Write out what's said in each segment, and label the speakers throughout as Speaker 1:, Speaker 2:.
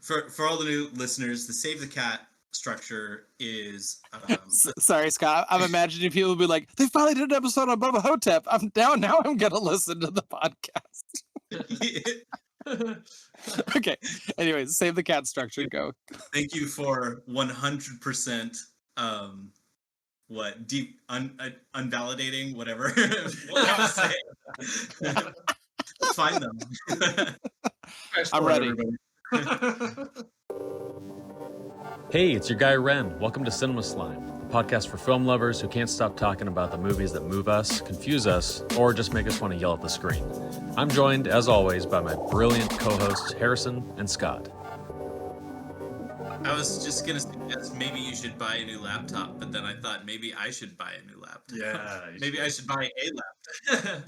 Speaker 1: For all the new listeners, the Save the Cat structure is
Speaker 2: Sorry, Scott. I'm imagining people will be like, they finally did an episode on Bubba Ho-Tep. Now I'm gonna listen to the podcast. Okay. Anyways, Save the Cat structure. Go.
Speaker 1: Thank you for 100% deep unvalidating whatever what I was saying. Let's find them.
Speaker 2: I'm ready.
Speaker 3: Hey, it's your guy Ren. Welcome to Cinema Slime, a podcast for film lovers who can't stop talking about the movies that move us, confuse us, or just make us want to yell at the screen. I'm joined, as always, by my brilliant co-hosts Harrison and Scott.
Speaker 1: I was just going to suggest maybe you should buy a new laptop, but then I thought maybe I should buy a new laptop.
Speaker 3: Yeah.
Speaker 1: Maybe I should buy a laptop.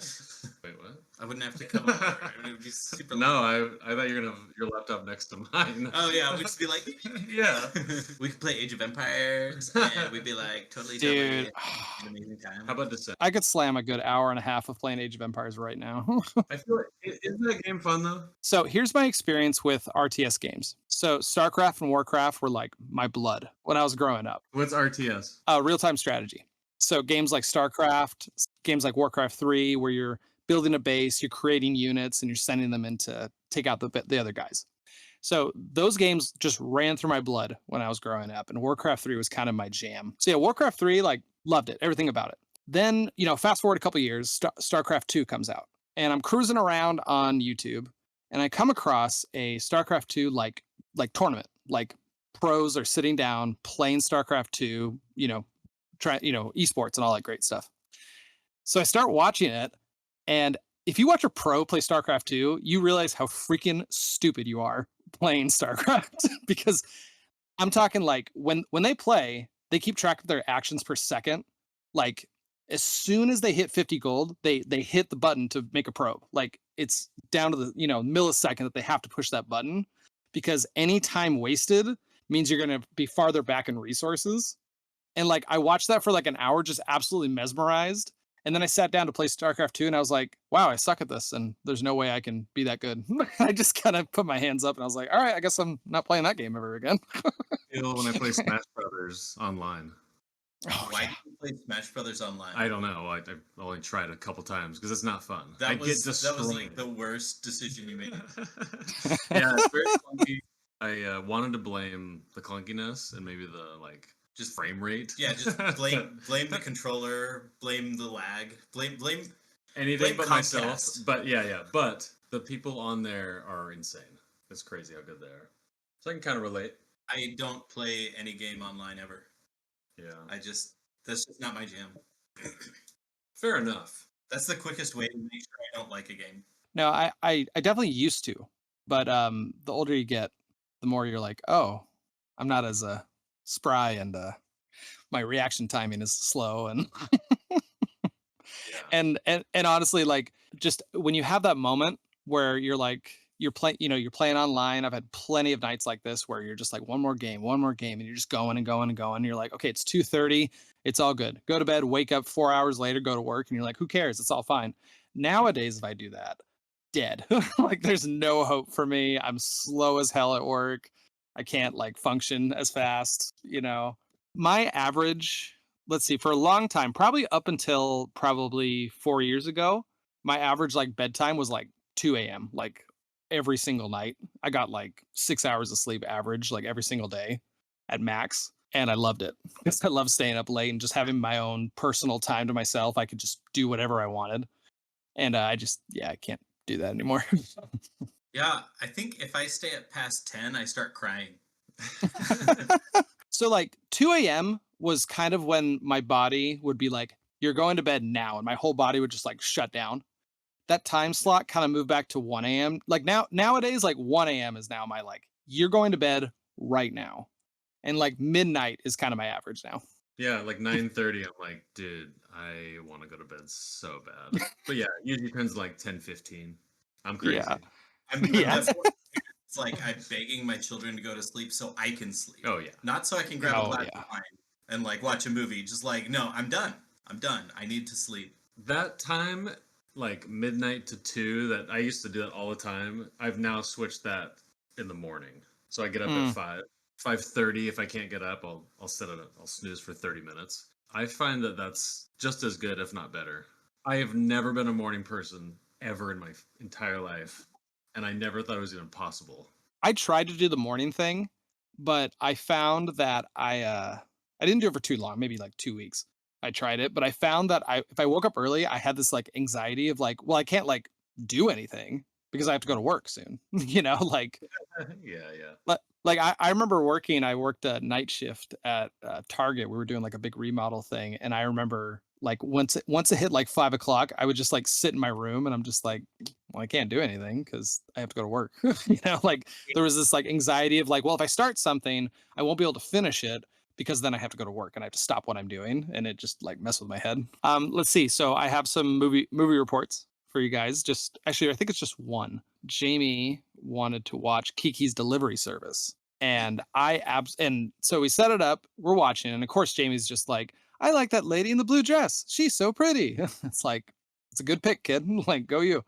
Speaker 3: Wait, what?
Speaker 1: I wouldn't have to come over. It would be super
Speaker 3: No, I thought you were going to have your laptop next to mine.
Speaker 1: Oh, yeah. We'd just be like,
Speaker 3: yeah.
Speaker 1: We could play Age of Empires, and we'd be like, totally
Speaker 2: Dude.
Speaker 1: an amazing time.
Speaker 3: How about Descent?
Speaker 2: I could slam a good hour and a half of playing Age of Empires right now.
Speaker 3: I feel like, isn't that game fun, though?
Speaker 2: So here's my experience with RTS games. So StarCraft and Warcraft were like my blood when I was growing up.
Speaker 3: What's RTS?
Speaker 2: Real-time strategy. So games like StarCraft, games like Warcraft 3, where you're building a base, you're creating units, and you're sending them in to take out the other guys. So those games just ran through my blood when I was growing up, and Warcraft 3 was kind of my jam. So yeah, Warcraft 3, like, loved it, everything about it. Then, fast forward a couple years, StarCraft 2 comes out, and I'm cruising around on YouTube, and I come across a StarCraft 2 like tournament, like pros are sitting down playing StarCraft 2, esports and all that great stuff. So I start watching it, and if you watch a pro play StarCraft 2, you realize how freaking stupid you are playing StarCraft. Because I'm talking like when they play, they keep track of their actions per second. Like as soon as they hit 50 gold, they hit the button to make a probe. Like it's down to the millisecond that they have to push that button, because any time wasted means you're going to be farther back in resources. And like I watched that for like an hour, just absolutely mesmerized. And then I sat down to play StarCraft 2, and I was like, wow, I suck at this, and there's no way I can be that good. I just kind of put my hands up, and I was like, all right, I guess I'm not playing that game ever again.
Speaker 3: When I play Smash Brothers online.
Speaker 2: Oh,
Speaker 1: Why do you play Smash Brothers online?
Speaker 3: I don't know. I only tried a couple times because it's not fun.
Speaker 1: That was like the worst decision you made.
Speaker 3: Yeah, it's very clunky. I wanted to blame the clunkiness and maybe the just frame rate.
Speaker 1: Yeah, just blame the controller, blame the lag, blame
Speaker 3: anything
Speaker 1: blame
Speaker 3: but
Speaker 1: Comcast.
Speaker 3: myself. But yeah. But the people on there are insane. It's crazy how good they are. So I can kind of relate.
Speaker 1: I don't play any game online ever.
Speaker 3: Yeah.
Speaker 1: that's just not my jam.
Speaker 3: Fair enough.
Speaker 1: That's the quickest way to make sure I don't like a game.
Speaker 2: No, I definitely used to, but the older you get, the more you're like, oh, I'm not as spry, and my reaction timing is slow, and and honestly, like, just when you have that moment where you're like you're playing online. I've had plenty of nights like this where you're just like one more game, and you're just going and going and going. You're like, okay, it's 2:30, it's all good. Go to bed, wake up 4 hours later, go to work, and you're like, who cares? It's all fine. Nowadays, if I do that, dead. Like there's no hope for me. I'm slow as hell at work. I can't like function as fast, My average, let's see, for a long time, probably up until probably 4 years ago, my average like bedtime was like 2 a.m. like every single night. I got like 6 hours of sleep average, like every single day at max. And I loved it because I love staying up late and just having my own personal time to myself. I could just do whatever I wanted. And I can't do that anymore.
Speaker 1: Yeah, I think if I stay at past 10, I start crying.
Speaker 2: So like 2 a.m. was kind of when my body would be like, you're going to bed now. And my whole body would just like shut down. That time slot kind of moved back to 1 a.m. Like nowadays, like 1 a.m. is now my like, you're going to bed right now. And like midnight is kind of my average now.
Speaker 3: Yeah, like 9:30, I'm like, dude, I want to go to bed so bad. But yeah, usually turns like 10:15. I'm crazy.
Speaker 2: Yeah.
Speaker 1: It's like I'm begging my children to go to sleep so I can sleep.
Speaker 3: Oh yeah.
Speaker 1: Not so I can grab a glass of wine and like watch a movie. Just like, no, I'm done. I need to sleep.
Speaker 3: That time, like midnight to 2, that I used to do that all the time. I've now switched that in the morning. So I get up at 5:30. If I can't get up, I'll set it up. I'll snooze for 30 minutes. I find that that's just as good, if not better. I have never been a morning person ever in my entire life, and I never thought it was even possible.
Speaker 2: I tried to do the morning thing, but I found that I didn't do it for too long, maybe like 2 weeks. I tried it, but I found that if I woke up early, I had this like anxiety of like, well, I can't like do anything because I have to go to work soon. Like
Speaker 3: Yeah.
Speaker 2: I remember I worked a night shift at Target. We were doing like a big remodel thing. And I remember like once it hit like 5 o'clock, I would just like sit in my room and I'm just like, well, I can't do anything because I have to go to work. Like there was this like anxiety of like, well, if I start something, I won't be able to finish it because then I have to go to work and I have to stop what I'm doing. And it just like messed with my head. Let's see. So I have some movie reports for you guys. Just actually, I think it's just one. Jamie wanted to watch Kiki's Delivery Service. And and so we set it up, we're watching, and of course Jamie's just like, I like that lady in the blue dress. She's so pretty. It's like, it's a good pick, kid. Like, go you.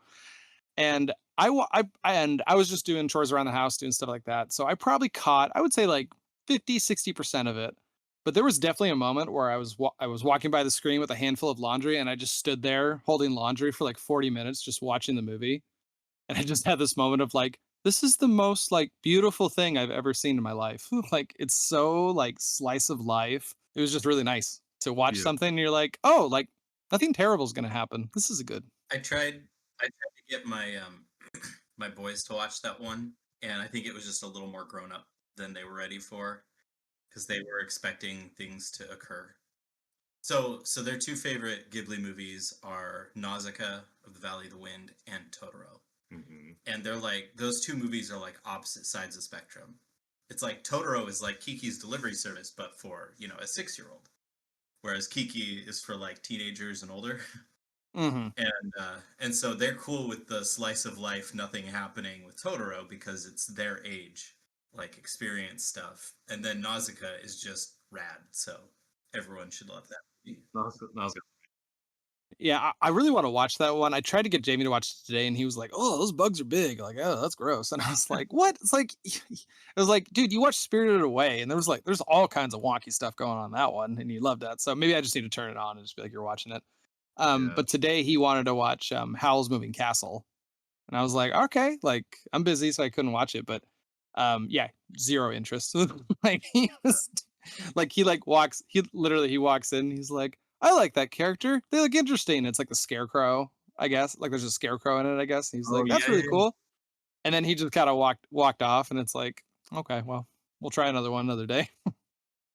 Speaker 2: And I was just doing chores around the house, doing stuff like that. So I probably caught, I would say like 50-60% of it. But there was definitely a moment where I was walking by the screen with a handful of laundry and I just stood there holding laundry for like 40 minutes just watching the movie. And I just had this moment of like, this is the most like beautiful thing I've ever seen in my life. Like it's so like slice of life. It was just really nice to watch
Speaker 3: Beautiful.
Speaker 2: something and you're like, oh, like nothing terrible is gonna happen. This is good.
Speaker 1: I tried to get my my boys to watch that one, and I think it was just a little more grown up than they were ready for because they were expecting things to occur. So their two favorite Ghibli movies are Nausicaa of the Valley of the Wind and Totoro.
Speaker 3: Mm-hmm.
Speaker 1: And they're like, those two movies are like opposite sides of the spectrum. It's like Totoro is like Kiki's Delivery Service, but for, a 6-year-old. Whereas Kiki is for like teenagers and older.
Speaker 2: Mm-hmm.
Speaker 1: And so they're cool with the slice of life, nothing happening with Totoro because it's their age, like experience stuff. And then Nausicaa is just rad. So everyone should love that movie.
Speaker 3: Nausicaa.
Speaker 2: Yeah, I really want to watch that one. I tried to get Jamie to watch it today, and he was like, "Oh, those bugs are big." Like, "Oh, that's gross." And I was like, "What?" It's like, it was like, dude, you watched Spirited Away, and there's all kinds of wonky stuff going on in that one, and you loved that. So maybe I just need to turn it on and just be like, "You're watching it."
Speaker 3: Yeah.
Speaker 2: But today he wanted to watch Howl's Moving Castle, and I was like, "Okay, like I'm busy, so I couldn't watch it." But yeah, zero interest. Like he was, like he literally walks in, he's like, I like that character. They look interesting. It's like the scarecrow, I guess. Like there's a scarecrow in it, I guess. He's like, that's really cool. And then he just kind of walked off, and it's like, okay, well, we'll try another one another day.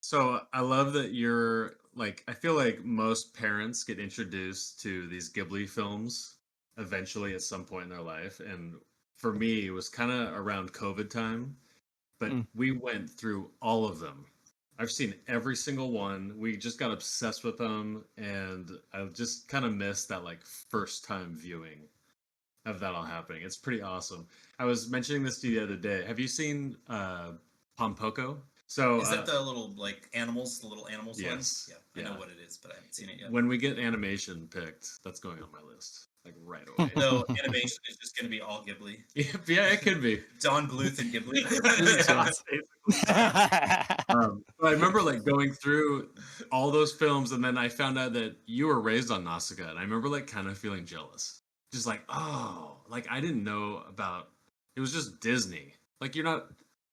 Speaker 3: So I love that you're like, I feel like most parents get introduced to these Ghibli films eventually at some point in their life. And for me, it was kind of around COVID time, but we went through all of them. I've seen every single one. We just got obsessed with them, and I just kind of missed that like first time viewing of that all happening. It's pretty awesome. I was mentioning this to you the other day. Have you seen Pompoko? So
Speaker 1: is that the little like animals, the little animals
Speaker 3: yes,
Speaker 1: ones? Yeah, I know
Speaker 3: yeah.
Speaker 1: what it is, but I haven't seen it yet.
Speaker 3: When we get animation picked, that's going on my list like right away.
Speaker 1: So animation is just going to be all Ghibli.
Speaker 3: Yeah, it could be.
Speaker 1: Don Bluth and Ghibli.
Speaker 3: But I remember like going through all those films, and then I found out that you were raised on Nausicaa, and I remember like kind of feeling jealous. Just like, oh, like I didn't know about it was just Disney. Like you're not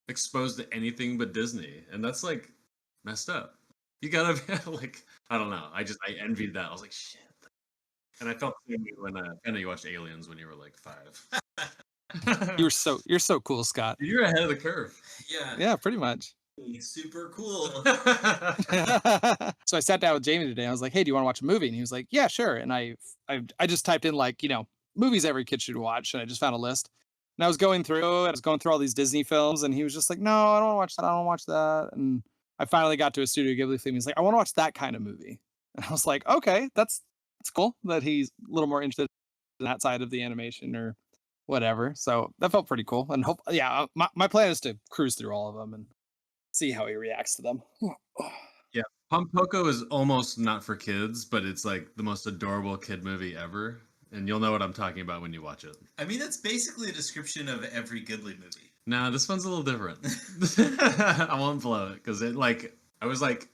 Speaker 3: exposed to anything but Disney, and that's like messed up. You gotta be like, I don't know. I envied that. I was like, shit. And I felt the same way when I know you watched Aliens when you were like 5.
Speaker 2: You're so cool, Scott.
Speaker 3: You're ahead of the curve.
Speaker 2: Yeah, pretty much.
Speaker 1: Super cool.
Speaker 2: So I sat down with Jamie today. I was like, "Hey, do you want to watch a movie?" And he was like, "Yeah, sure." And I just typed in like, movies every kid should watch, and I just found a list. And I was going through all these Disney films, and he was just like, "No, I don't want to watch that. I don't want to watch that." And I finally got to a Studio Ghibli film. He's like, "I want to watch that kind of movie." And I was like, "Okay, that's cool that he's a little more interested in that side of the animation or whatever." So that felt pretty cool. And my plan is to cruise through all of them and see how he reacts to them.
Speaker 3: Yeah, Pompoko is almost not for kids, but it's like the most adorable kid movie ever, and you'll know what I'm talking about when you watch it.
Speaker 1: I mean, that's basically a description of every Ghibli movie.
Speaker 3: Nah, this one's a little different. I won't blow it because I was like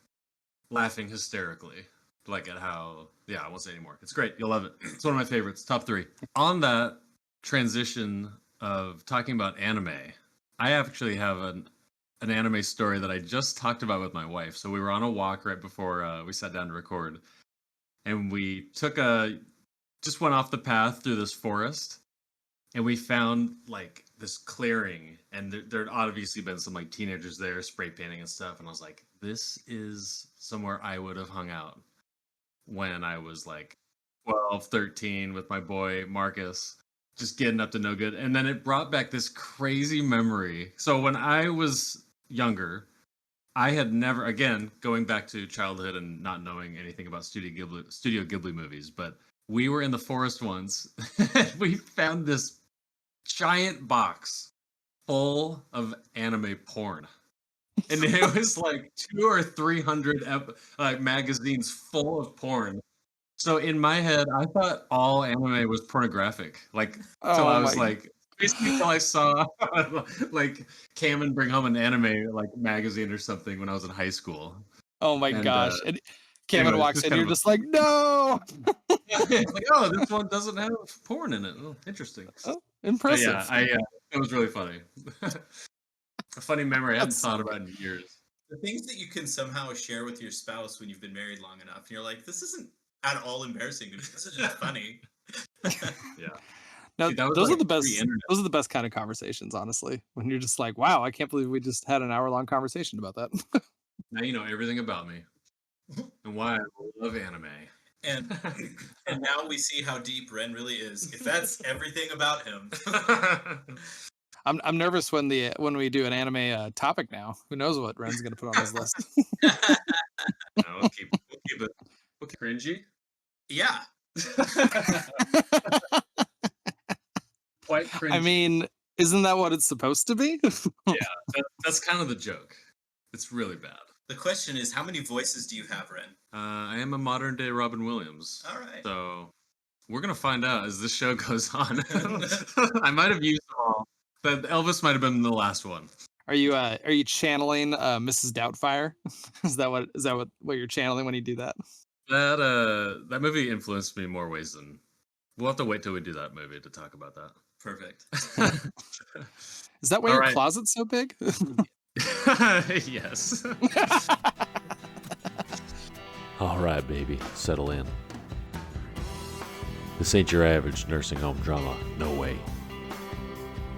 Speaker 3: laughing hysterically, like at how I won't say anymore. It's great. You'll love it. It's one of my favorites. Top 3. On that transition of talking about anime, I actually have an anime story that I just talked about with my wife. So we were on a walk right before we sat down to record, and we just went off the path through this forest, and we found like this clearing, and there'd obviously been some like teenagers there spray painting and stuff, and I was like, this is somewhere I would have hung out when I was like 12, 13 with my boy Marcus, just getting up to no good. And then it brought back this crazy memory. So when I was younger, I had never, again, going back to childhood and not knowing anything about Studio Ghibli movies, but we were in the forest once. We found this giant box full of anime porn. And it was like 200 or 300 magazines full of porn. So in my head, I thought all anime was pornographic. Like, till
Speaker 2: Oh
Speaker 3: I was
Speaker 2: my.
Speaker 3: like, basically till I saw like Cam bring home an anime like magazine or something when I was in high school.
Speaker 2: Oh my
Speaker 3: And
Speaker 2: gosh. And Cameron
Speaker 3: anyway,
Speaker 2: walks
Speaker 3: it's
Speaker 2: in,
Speaker 3: kind
Speaker 2: you're
Speaker 3: of a
Speaker 2: just like, no.
Speaker 3: like, oh, this one doesn't have porn in it. Oh, interesting.
Speaker 2: Oh,
Speaker 3: But
Speaker 2: impressive.
Speaker 3: yeah, it was really funny. A funny memory I hadn't
Speaker 2: That's
Speaker 3: thought
Speaker 2: so
Speaker 3: about in years.
Speaker 1: The things that you can somehow share with your spouse when you've been married long enough, and you're like, this isn't at all embarrassing to me. This is just funny.
Speaker 3: Yeah.
Speaker 2: Now,
Speaker 3: See, that was
Speaker 2: those are
Speaker 3: like
Speaker 2: the best.
Speaker 3: pre-internet.
Speaker 2: Those are the best kind of conversations, honestly. When you're just like, "Wow, I can't believe we just had an hour-long conversation about that."
Speaker 3: Now you know everything about me and why I love anime.
Speaker 1: And and now we see how deep Ren really is. If that's everything about him.
Speaker 2: I'm nervous when we do an anime topic now. Who knows what Ren's gonna put on his list?
Speaker 3: No, we'll keep it cringy.
Speaker 1: Yeah.
Speaker 3: Quite cringy.
Speaker 2: I mean, isn't that what it's supposed to be?
Speaker 3: Yeah, that's kind of the joke. It's really bad.
Speaker 1: The question is, how many voices do you have, Ren?
Speaker 3: I am a modern day Robin Williams.
Speaker 1: All right.
Speaker 3: So we're gonna find out as this show goes on. I might have used them all, but Elvis might have been the last one.
Speaker 2: Are you channeling Mrs. Doubtfire? Is that what you're channeling when you do that?
Speaker 3: That movie influenced me more ways than. We'll have to wait till we do that movie to talk about that.
Speaker 1: Perfect.
Speaker 2: Is that why
Speaker 3: All
Speaker 2: your
Speaker 3: right.
Speaker 2: closet's so big?
Speaker 3: Yes. All right, baby, settle in. This ain't your average nursing home drama, no way.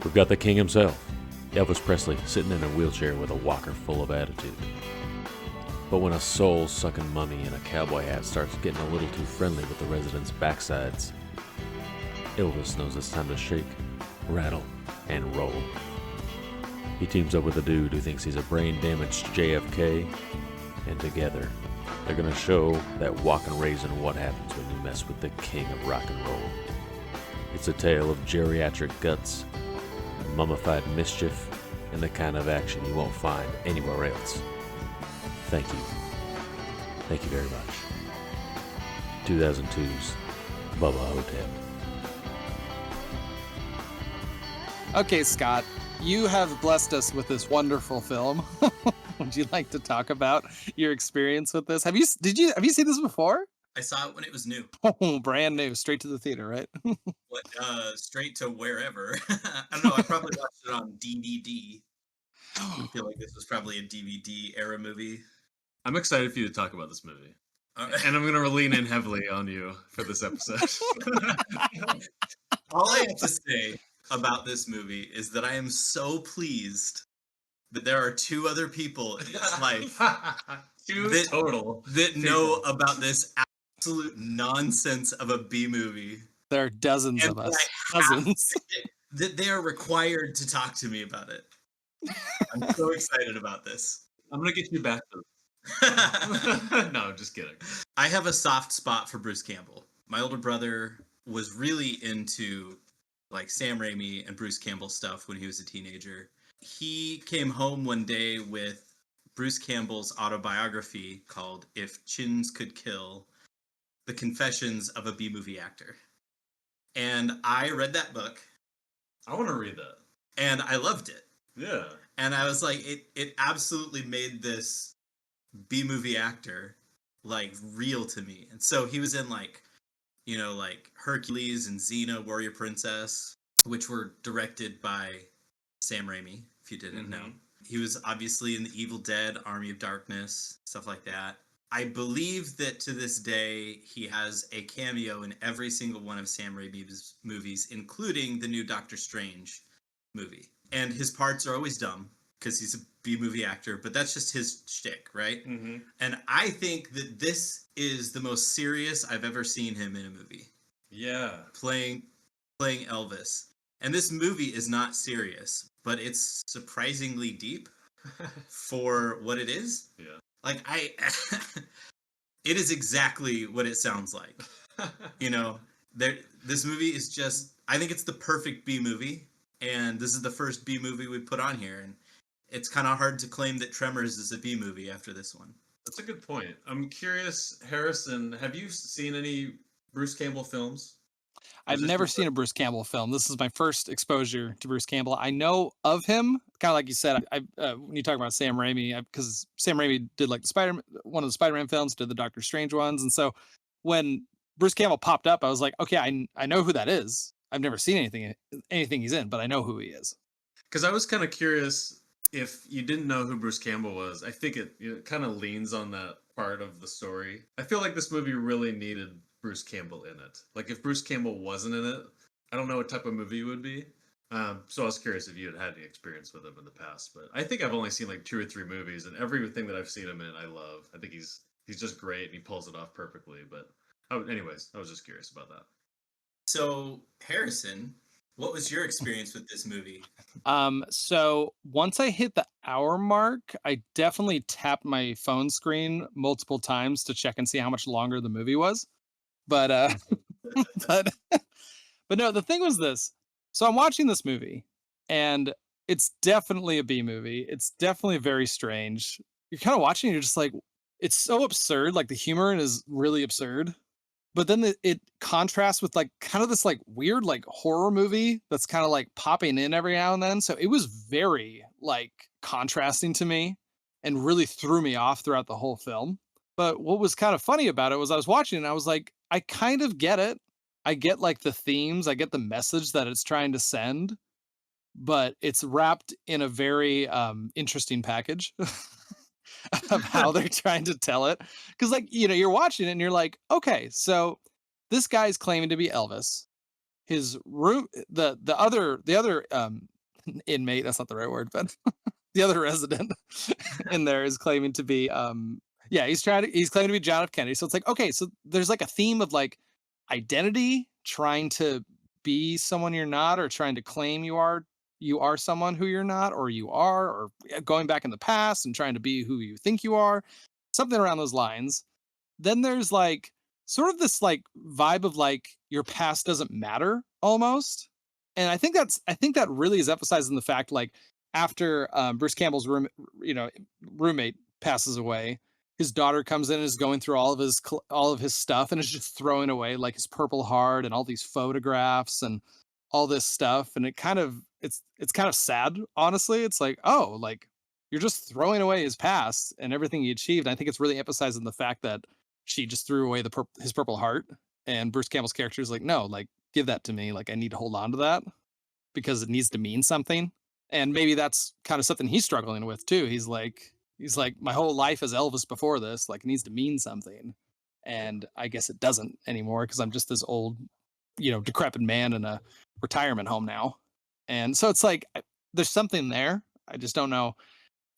Speaker 3: We've got the king himself, Elvis Presley, sitting in a wheelchair with a walker full of attitude. But when a soul-suckin mummy in a cowboy hat starts getting a little too friendly with the residents' backsides, Elvis knows it's time to shake, rattle, and roll. He teams up with a dude who thinks he's a brain-damaged JFK, and together, they're gonna show that walking raisin what happens when you mess with the king of rock and roll. It's a tale of geriatric guts, mummified mischief, and the kind of action you won't find anywhere else. Thank you. Thank you very much. 2002's Bubba Ho-Tep.
Speaker 2: Okay, Scott, you have blessed us with this wonderful film. Would you like to talk about your experience with this? Have you seen this before?
Speaker 1: I saw it when it was new.
Speaker 2: Oh, brand new, straight to the theater, right?
Speaker 1: What, straight to wherever. I don't know. I probably watched it on DVD. I feel like this was probably a DVD era movie.
Speaker 3: I'm excited for you to talk about this movie.
Speaker 1: All right.
Speaker 3: And I'm going to lean in heavily on you for this episode.
Speaker 1: All I have to say about this movie is that I am so pleased that there are 2 other people in this life that know about this absolute nonsense of a B movie.
Speaker 2: There are dozens
Speaker 1: And
Speaker 2: of us.
Speaker 1: that
Speaker 2: Dozens.
Speaker 1: that they are required to talk to me about it. I'm so excited about this.
Speaker 3: I'm going to get you back to No, I'm just kidding.
Speaker 1: I have a soft spot for Bruce Campbell. My older brother was really into like Sam Raimi and Bruce Campbell stuff when he was a teenager. He came home one day with Bruce Campbell's autobiography called If Chins Could Kill, The Confessions of a B-Movie Actor. And I read that book.
Speaker 3: I want to read that.
Speaker 1: And I loved it.
Speaker 3: Yeah.
Speaker 1: And I was like, it absolutely made this B-movie actor like real to me. And so he was in like, like Hercules and Xena, Warrior Princess, which were directed by Sam Raimi, if you didn't know. He was obviously in The Evil Dead, Army of Darkness, stuff like that. I believe that to this day, he has a cameo in every single one of Sam Raimi's movies, including the new Doctor Strange movie. And his parts are always dumb because he's a B-movie actor, but that's just his shtick, right?
Speaker 3: Mm-hmm.
Speaker 1: And I think that this is the most serious I've ever seen him in a movie.
Speaker 3: Yeah.
Speaker 1: Playing Elvis. And this movie is not serious, but it's surprisingly deep for what it is.
Speaker 3: Yeah.
Speaker 1: Like it is exactly what it sounds like. This movie is just, I think it's the perfect B movie, and this is the first B movie we put on here, and it's kind of hard to claim that Tremors is a B movie after this one.
Speaker 3: That's a good point. I'm curious, Harrison, have you seen any Bruce Campbell films?
Speaker 2: I've never seen a Bruce Campbell film. This is my first exposure to Bruce Campbell. I know of him, kind of like you said. When you talk about Sam Raimi, because Sam Raimi did like one of the Spider-Man films, did the Doctor Strange ones, and so when Bruce Campbell popped up, I was like, okay, I know who that is. I've never seen anything he's in, but I know who he is.
Speaker 3: Because I was kind of curious if you didn't know who Bruce Campbell was. I think it kind of leans on that part of the story. I feel like this movie really needed Bruce Campbell in it. Like if Bruce Campbell wasn't in it, I don't know what type of movie it would be. So I was curious if you had any experience with him in the past. But I think I've only seen like 2 or 3 movies, and everything that I've seen him in, I love. I think he's just great and he pulls it off perfectly. But anyways, I was just curious about that.
Speaker 1: So Harrison, what was your experience with this movie?
Speaker 2: So once I hit the hour mark, I definitely tapped my phone screen multiple times to check and see how much longer the movie was. But but but no, the thing was this. So I'm watching this movie, and it's definitely a B movie. It's definitely very strange. You're kind of watching, you're just like, it's so absurd. Like the humor is really absurd. But then it contrasts with like kind of this like weird like horror movie that's kind of like popping in every now and then. So it was very like contrasting to me and really threw me off throughout the whole film. But what was kind of funny about it was I was watching and I was like, I kind of get it. I get like the themes, I get the message that it's trying to send, but it's wrapped in a very interesting package of how they're trying to tell it. Because like, you're watching it and you're like, okay, so this guy's claiming to be Elvis. His room, the other inmate, that's not the right word, but the other resident in there is claiming to be he's claiming to be John F. Kennedy. So it's like, okay, so there's like a theme of like identity, trying to be someone you're not, or trying to claim you are someone who you're not, or you are, or going back in the past and trying to be who you think you are, something around those lines. Then there's like sort of this like vibe of like your past doesn't matter almost. And I think that really is emphasized in the fact like after Bruce Campbell's roommate passes away, his daughter comes in and is going through all of his stuff and is just throwing away like his Purple Heart and all these photographs and all this stuff. And it's kind of sad, honestly. It's like, oh, like you're just throwing away his past and everything he achieved. I think it's really emphasizing the fact that she just threw away his Purple Heart, and Bruce Campbell's character is like, no, like give that to me. Like I need to hold on to that because it needs to mean something. And maybe that's kind of something he's struggling with too. He's like, my whole life as Elvis before this, like it needs to mean something. And I guess it doesn't anymore because I'm just this old, decrepit man in a retirement home now. And so it's like, there's something there. I just don't know.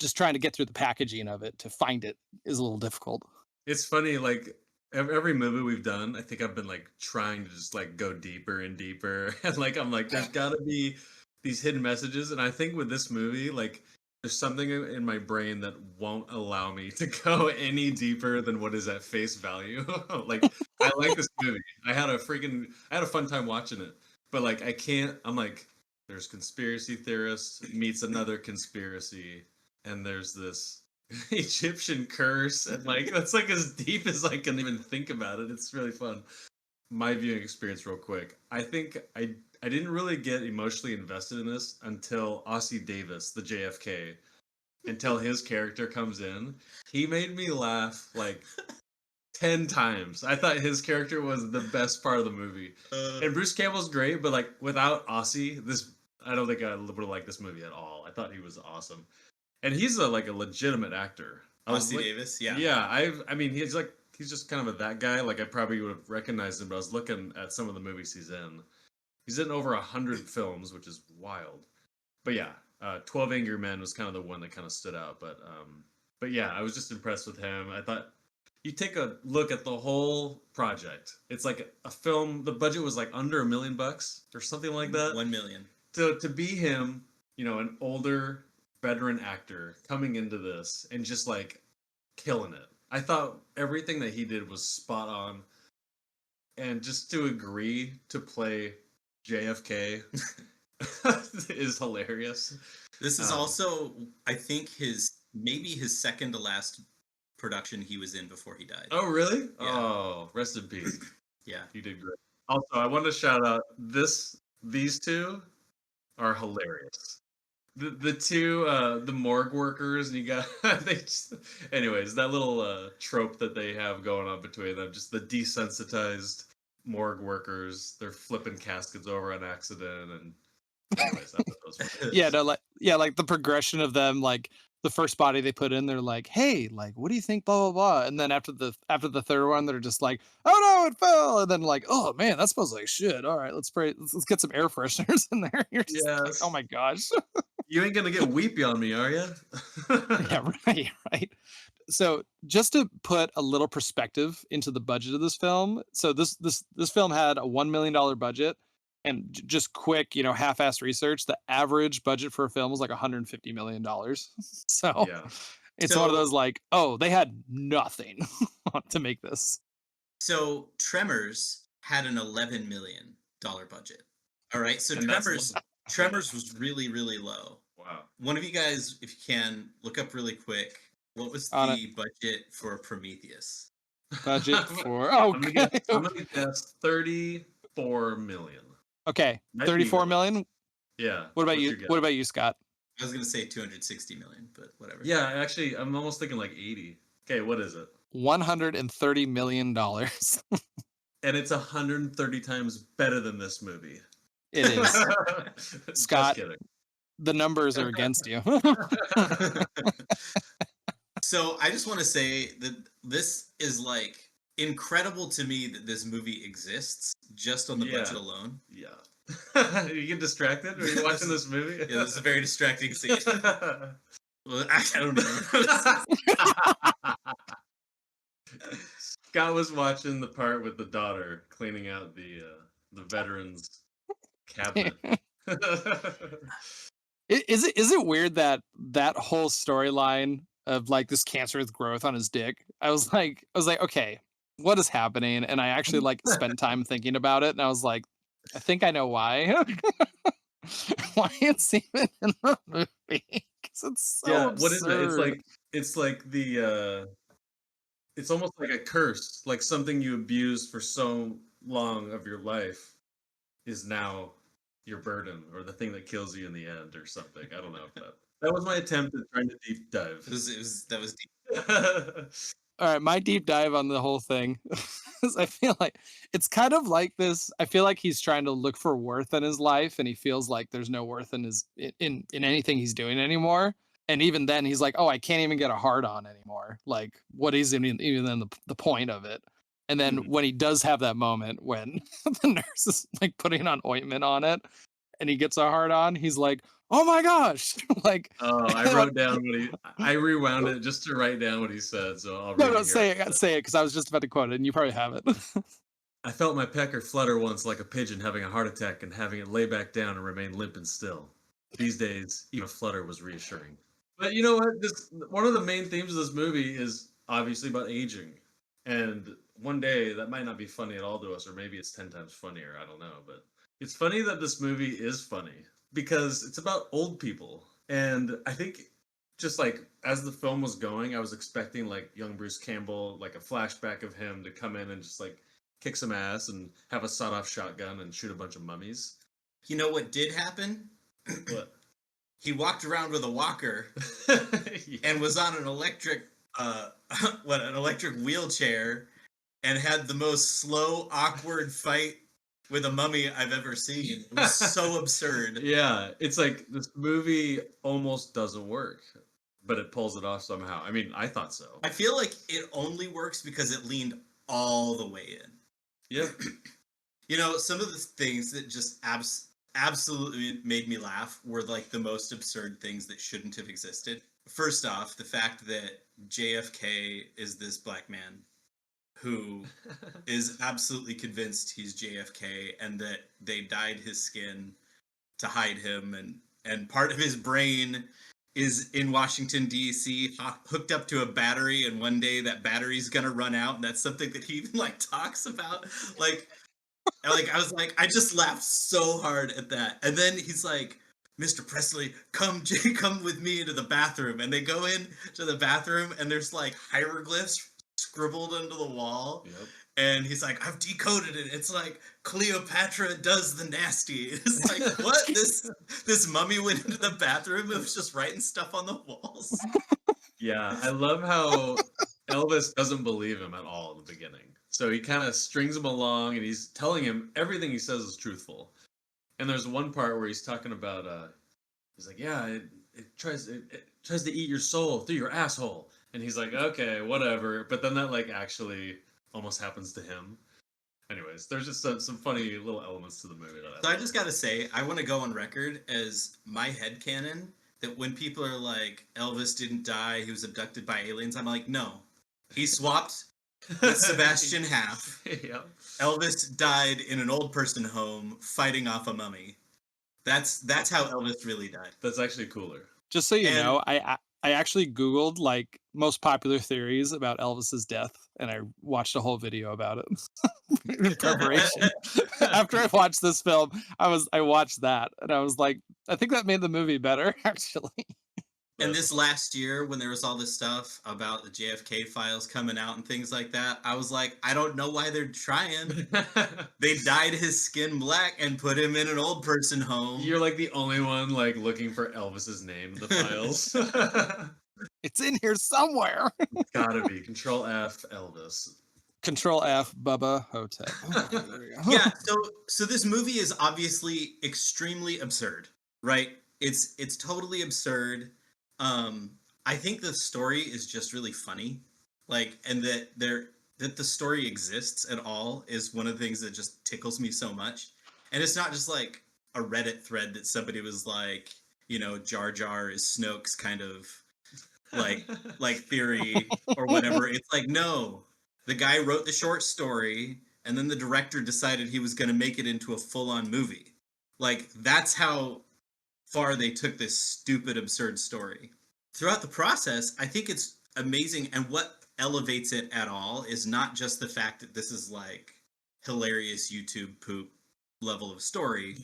Speaker 2: Just trying to get through the packaging of it to find it is a little difficult.
Speaker 3: It's funny, like every movie we've done, I think I've been like trying to just like go deeper and deeper. And like I'm like, there's gotta be these hidden messages. And I think with this movie, like there's something in my brain that won't allow me to go any deeper than what is at face value. Like I like this movie. I had a fun time watching it. But like I'm like, there's conspiracy theorists meets another conspiracy, and there's this Egyptian curse, and like that's like as deep as I can even think about it. It's really fun. my viewing experience real quick. I think I didn't really get emotionally invested in this until Ossie Davis, the JFK, until his character comes in. He made me laugh like 10 times. I thought his character was the best part of the movie. And Bruce Campbell's great, but like without Ossie, I don't think I would have liked this movie at all. I thought he was awesome. And he's a legitimate actor.
Speaker 1: Ossie Davis, yeah.
Speaker 3: Yeah, I mean he's just kind of that guy. Like I probably would have recognized him, but I was looking at some of the movies he's in. He's in over 100 films, which is wild. But yeah, 12 Angry Men was kind of the one that kind of stood out. But yeah, I was just impressed with him. I thought you take a look at the whole project. It's like a film. The budget was like under $1 million or something like that.
Speaker 1: 1 million.
Speaker 3: To be him, an older veteran actor coming into this and just like killing it. I thought everything that he did was spot on. And just to agree to play JFK is hilarious.
Speaker 1: This is also, I think, maybe his second to last production he was in before he died.
Speaker 3: Oh, really?
Speaker 1: Yeah.
Speaker 3: Oh, rest in peace.
Speaker 1: Yeah.
Speaker 3: He did great. Also, I want to shout out these two are hilarious. The two the morgue workers, and you got anyways, that little trope that they have going on between them, just the desensitized morgue workers, they're flipping caskets over on accident, and anyways, I thought those were
Speaker 2: like the progression of them, like the first body they put in, they're like, hey, like, what do you think, blah blah blah, and then after the third one, they're just like, oh no, it fell, and then like, oh man, that smells like shit. All right, let's get some air fresheners in there. You're just like, oh my gosh.
Speaker 3: You ain't gonna get weepy on me, are you?
Speaker 2: Yeah, right. So just to put a little perspective into the budget of this film, so this film had a $1 million budget, and just quick, half-assed research, the average budget for a film was like $150 million. So
Speaker 3: Yeah.
Speaker 2: it's one of those like, oh, they had nothing to make this.
Speaker 1: So Tremors had an $11 million budget. All right, so
Speaker 3: And
Speaker 1: Tremors was really, really low.
Speaker 3: Wow.
Speaker 1: One of you guys, if you can, look up really quick. What was the budget for Prometheus?
Speaker 2: Budget for I'm
Speaker 3: gonna guess 34 million.
Speaker 2: Okay, 34 million.
Speaker 3: Yeah.
Speaker 2: What about you? What about you, Scott?
Speaker 1: I was gonna say 260 million, but whatever.
Speaker 3: Yeah, actually, I'm almost thinking like 80. Okay, what is it?
Speaker 2: $130 million.
Speaker 3: And it's 130 times better than this movie.
Speaker 2: It is. Scott, the numbers are against you.
Speaker 1: So I just want to say that this is like incredible to me that this movie exists just on the budget alone.
Speaker 3: Yeah. You get distracted when you're watching this movie?
Speaker 1: Yeah, this is a very distracting scene. Well, I don't know.
Speaker 3: Scott was watching the part with the daughter cleaning out the veterans' cabinet.
Speaker 2: Is it weird that whole storyline of like this cancerous growth on his dick? I was like, okay, what is happening? And I actually like spent time thinking about it, and I was like, I think I know why. Why it's even in the movie? Because it's so absurd.
Speaker 3: What is it? It's like the it's almost like a curse, like something you abused for so long of your life is now your burden, or the thing that kills you in the end, or something. I don't know if that was my attempt at trying to deep dive.
Speaker 1: That was deep.
Speaker 2: All right, my deep dive on the whole thing is I feel like it's kind of like this. I feel like he's trying to look for worth in his life, and he feels like there's no worth in in anything he's doing anymore. And even then, he's like, "Oh, I can't even get a hard on anymore. Like, what is even the point of it?" And then when he does have that moment when the nurse is like putting on ointment on it, and he gets a hard on, he's like, "Oh my gosh!" Like,
Speaker 3: I wrote down I rewound it just to write down what he said. So I'll read
Speaker 2: no, say it, because I was just about to quote it, and you probably have it.
Speaker 3: I felt my pecker flutter once like a pigeon having a heart attack and having it lay back down and remain limp and still. These days, even a flutter was reassuring. But you know what? One of the main themes of this movie is obviously about aging. And one day, that might not be funny at all to us, or maybe it's 10 times funnier. I don't know. But it's funny that this movie is funny because it's about old people. And I think just like as the film was going, I was expecting like young Bruce Campbell, like a flashback of him to come in and just like kick some ass and have a sawed-off shotgun and shoot a bunch of mummies.
Speaker 1: You know what did happen?
Speaker 3: What?
Speaker 1: He walked around with a walker
Speaker 3: Yeah.
Speaker 1: and was on an electric an electric wheelchair and had the most slow, awkward fight with a mummy I've ever seen. It was so absurd.
Speaker 3: Yeah, it's like this movie almost doesn't work, but it pulls it off somehow. I mean, I thought so.
Speaker 1: I feel like it only works because it leaned all the way in.
Speaker 3: Yep.
Speaker 1: You know, some of the things that just absolutely made me laugh were like the most absurd things that shouldn't have existed. First off, the fact that JFK is this black man who is absolutely convinced he's JFK and that they dyed his skin to hide him, and part of his brain is in Washington D.C. hooked up to a battery, and one day that battery's gonna run out, and that's something that he even like talks about. Like I was like, I just laughed so hard at that. And then he's like, Mr. Presley, come with me into the bathroom. And they go in to the bathroom, and there's like hieroglyphs scribbled into the wall.
Speaker 3: Yep.
Speaker 1: And he's like, I've decoded it. It's like Cleopatra does the nasty. It's like, what? This mummy went into the bathroom and was just writing stuff on the walls.
Speaker 3: Yeah, I love how Elvis doesn't believe him at all in the beginning. So he kind of strings him along, and he's telling him everything he says is truthful. And there's one part where he's talking about, he's like, yeah, it tries to eat your soul through your asshole. And he's like, okay, whatever. But then that like actually almost happens to him. Anyways, there's just some funny little elements to the movie.
Speaker 1: So I just gotta say, I want to go on record as my headcanon that when people are like, Elvis didn't die, he was abducted by aliens, I'm like, no. He swapped with Sebastian Haff.
Speaker 3: Yeah.
Speaker 1: Elvis died in an old person home fighting off a mummy. That's how Elvis really died.
Speaker 3: That's actually cooler.
Speaker 2: Just so you
Speaker 1: And-
Speaker 2: know, I actually Googled like most popular theories about Elvis's death, and I watched a whole video about it in preparation. After I watched this film, I watched that, and I was like, I think that made the movie better, actually.
Speaker 1: And this last year, when there was all this stuff about the JFK files coming out and things like that, I was like, I don't know why they're trying. They dyed his skin black and put him in an old person home.
Speaker 3: You're like the only one like looking for Elvis's name in the files.
Speaker 2: It's in here somewhere.
Speaker 3: Gotta be Control F Elvis.
Speaker 2: Control F Bubba Ho-Tep. There we go.
Speaker 1: Yeah, so this movie is obviously extremely absurd, right? It's totally absurd. I think the story is just really funny, like, and that the story exists at all is one of the things that just tickles me so much. And it's not just like a Reddit thread that somebody was like, you know, Jar Jar is Snoke's kind of like theory or whatever. It's like, no, the guy wrote the short story, and then the director decided he was going to make it into a full-on movie. Like, that's how far they took this stupid, absurd story. Throughout the process, I think it's amazing, and what elevates it at all is not just the fact that this is like hilarious YouTube poop level of story.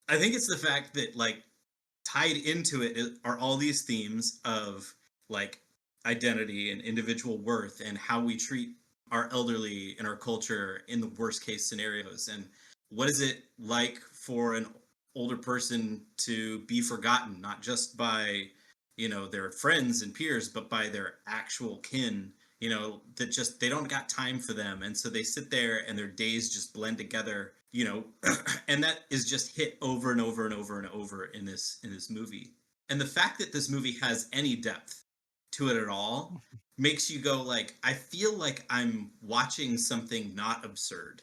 Speaker 1: I think it's the fact that like tied into it are all these themes of like identity and individual worth and how we treat our elderly in our culture in the worst case scenarios, and what is it like for an older person to be forgotten, not just by, you know, their friends and peers, but by their actual kin, you know, that just, they don't got time for them. And so they sit there and their days just blend together, you know, and that is just hit over and over and over and over in this movie. And the fact that this movie has any depth to it at all makes you go like, I feel like I'm watching something not absurd.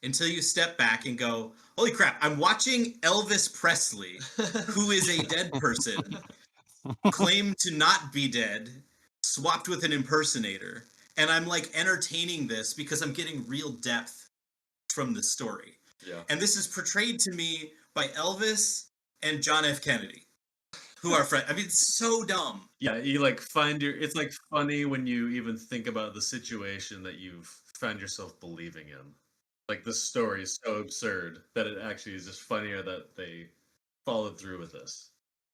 Speaker 1: Until you step back and go, holy crap, I'm watching Elvis Presley, who is a dead person, claimed to not be dead, swapped with an impersonator. And I'm like entertaining this because I'm getting real depth from the story.
Speaker 3: Yeah.
Speaker 1: And this is portrayed to me by Elvis and John F. Kennedy, who are friends. I mean, it's so dumb.
Speaker 3: Yeah, you like it's like funny when you even think about the situation that you've found yourself believing in. Like, the story is so absurd that it actually is just funnier that they followed through with this.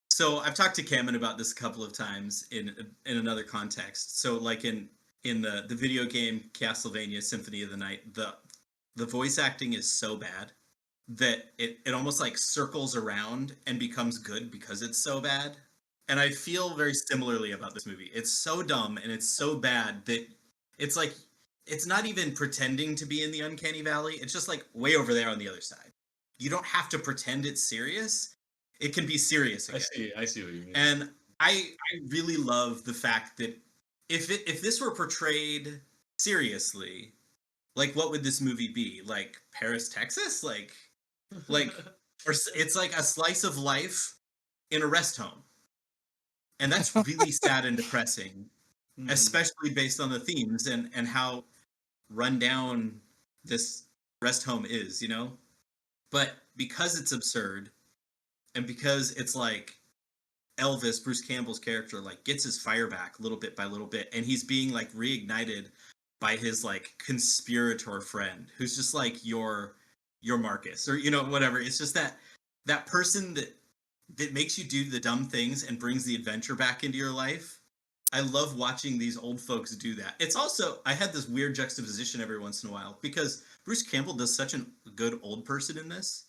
Speaker 1: So I've talked to Cameron about this a couple of times in another context. So like in in the video game Castlevania Symphony of the Night, the voice acting is so bad that it almost like circles around and becomes good because it's so bad. And I feel very similarly about this movie. It's so dumb and it's so bad that it's like it's not even pretending to be in the uncanny valley. It's just like way over there on the other side. You don't have to pretend it's serious. It can be serious again.
Speaker 3: I see what you mean.
Speaker 1: And I really love the fact that if this were portrayed seriously, like what would this movie be? Like Paris, Texas? Like or it's like a slice of life in a rest home. And that's really sad and depressing, especially based on the themes and how run down this rest home is, you know? But because it's absurd and because it's like Elvis, Bruce Campbell's character, like gets his fire back little bit by little bit, and he's being like reignited by his like conspirator friend who's just like your Marcus or, you know, whatever. It's just that person that makes you do the dumb things and brings the adventure back into your life. I love watching these old folks do that. It's also, I had this weird juxtaposition every once in a while because Bruce Campbell does such a good old person in this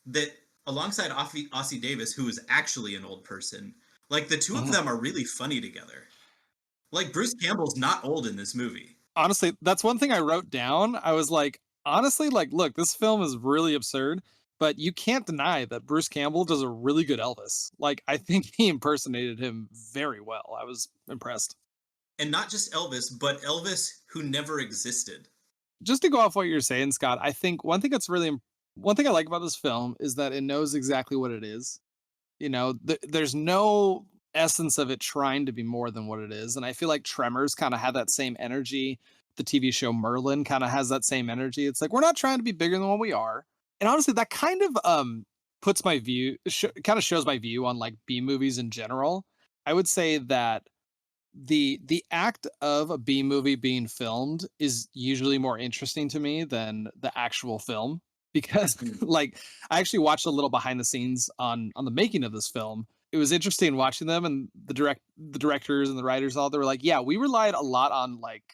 Speaker 1: that alongside Ossie Davis, who is actually an old person, like the two of them are really funny together. Like Bruce Campbell's not old in this movie.
Speaker 2: Honestly, that's one thing I wrote down. I was like, honestly, like, look, this film is really absurd, but you can't deny that Bruce Campbell does a really good Elvis. Like, I think he impersonated him very well. I was impressed.
Speaker 1: And not just Elvis, but Elvis who never existed.
Speaker 2: Just to go off what you're saying, Scott, I think one thing I like about this film is that it knows exactly what it is. You know, there's no essence of it trying to be more than what it is. And I feel like Tremors kind of had that same energy. The TV show Merlin kind of has that same energy. It's like, we're not trying to be bigger than what we are. And honestly, that kind of puts my view, kind of shows my view on like B movies in general. I would say that the act of a B movie being filmed is usually more interesting to me than the actual film because like I actually watched a little behind the scenes on the making of this film. It was interesting watching them and the directors and the writers all they were like, yeah, we relied a lot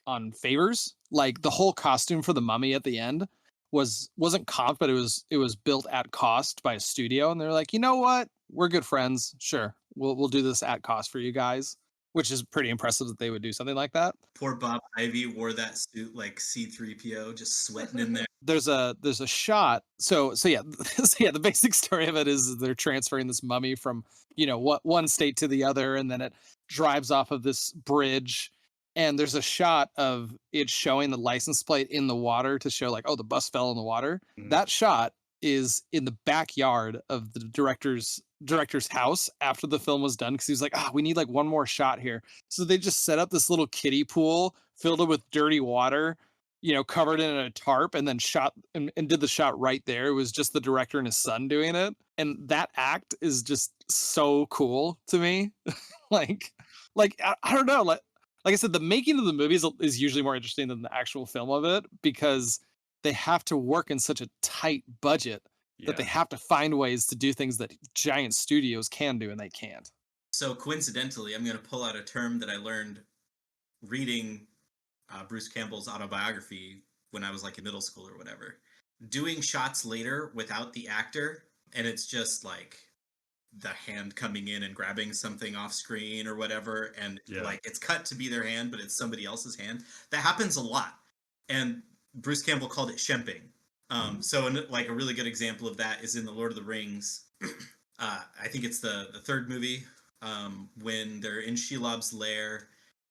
Speaker 2: on favors. Like the whole costume for the mummy at the end wasn't comp, but it was built at cost by a studio, and they're like, you know what? We're good friends. Sure. We'll do this at cost for you guys. Which is pretty impressive that they would do something like that.
Speaker 1: Poor Bob Ivy wore that suit like C-3PO, just sweating in there.
Speaker 2: There's a shot. So yeah, the basic story of it is they're transferring this mummy from, you know, one state to the other, and then it drives off of this bridge. And there's a shot of it showing the license plate in the water to show like, oh, the bus fell in the water. That shot is in the backyard of the director's house after the film was done because he was like, we need like one more shot here. So they just set up this little kiddie pool filled up with dirty water, you know, covered in a tarp, and then shot and did the shot right there. It was just the director and his son doing it. And that act is just so cool to me. like I don't know, like I said, the making of the movies is usually more interesting than the actual film of it because they have to work in such a tight budget that they have to find ways to do things that giant studios can do and they can't.
Speaker 1: So coincidentally, I'm going to pull out a term that I learned reading Bruce Campbell's autobiography when I was like in middle school or whatever. Doing shots later without the actor, and it's just like the hand coming in and grabbing something off screen or whatever, and like it's cut to be their hand, but it's somebody else's hand. That happens a lot. And Bruce Campbell called it shemping. So like a really good example of that is in the Lord of the Rings. I think it's the third movie when they're in Shelob's lair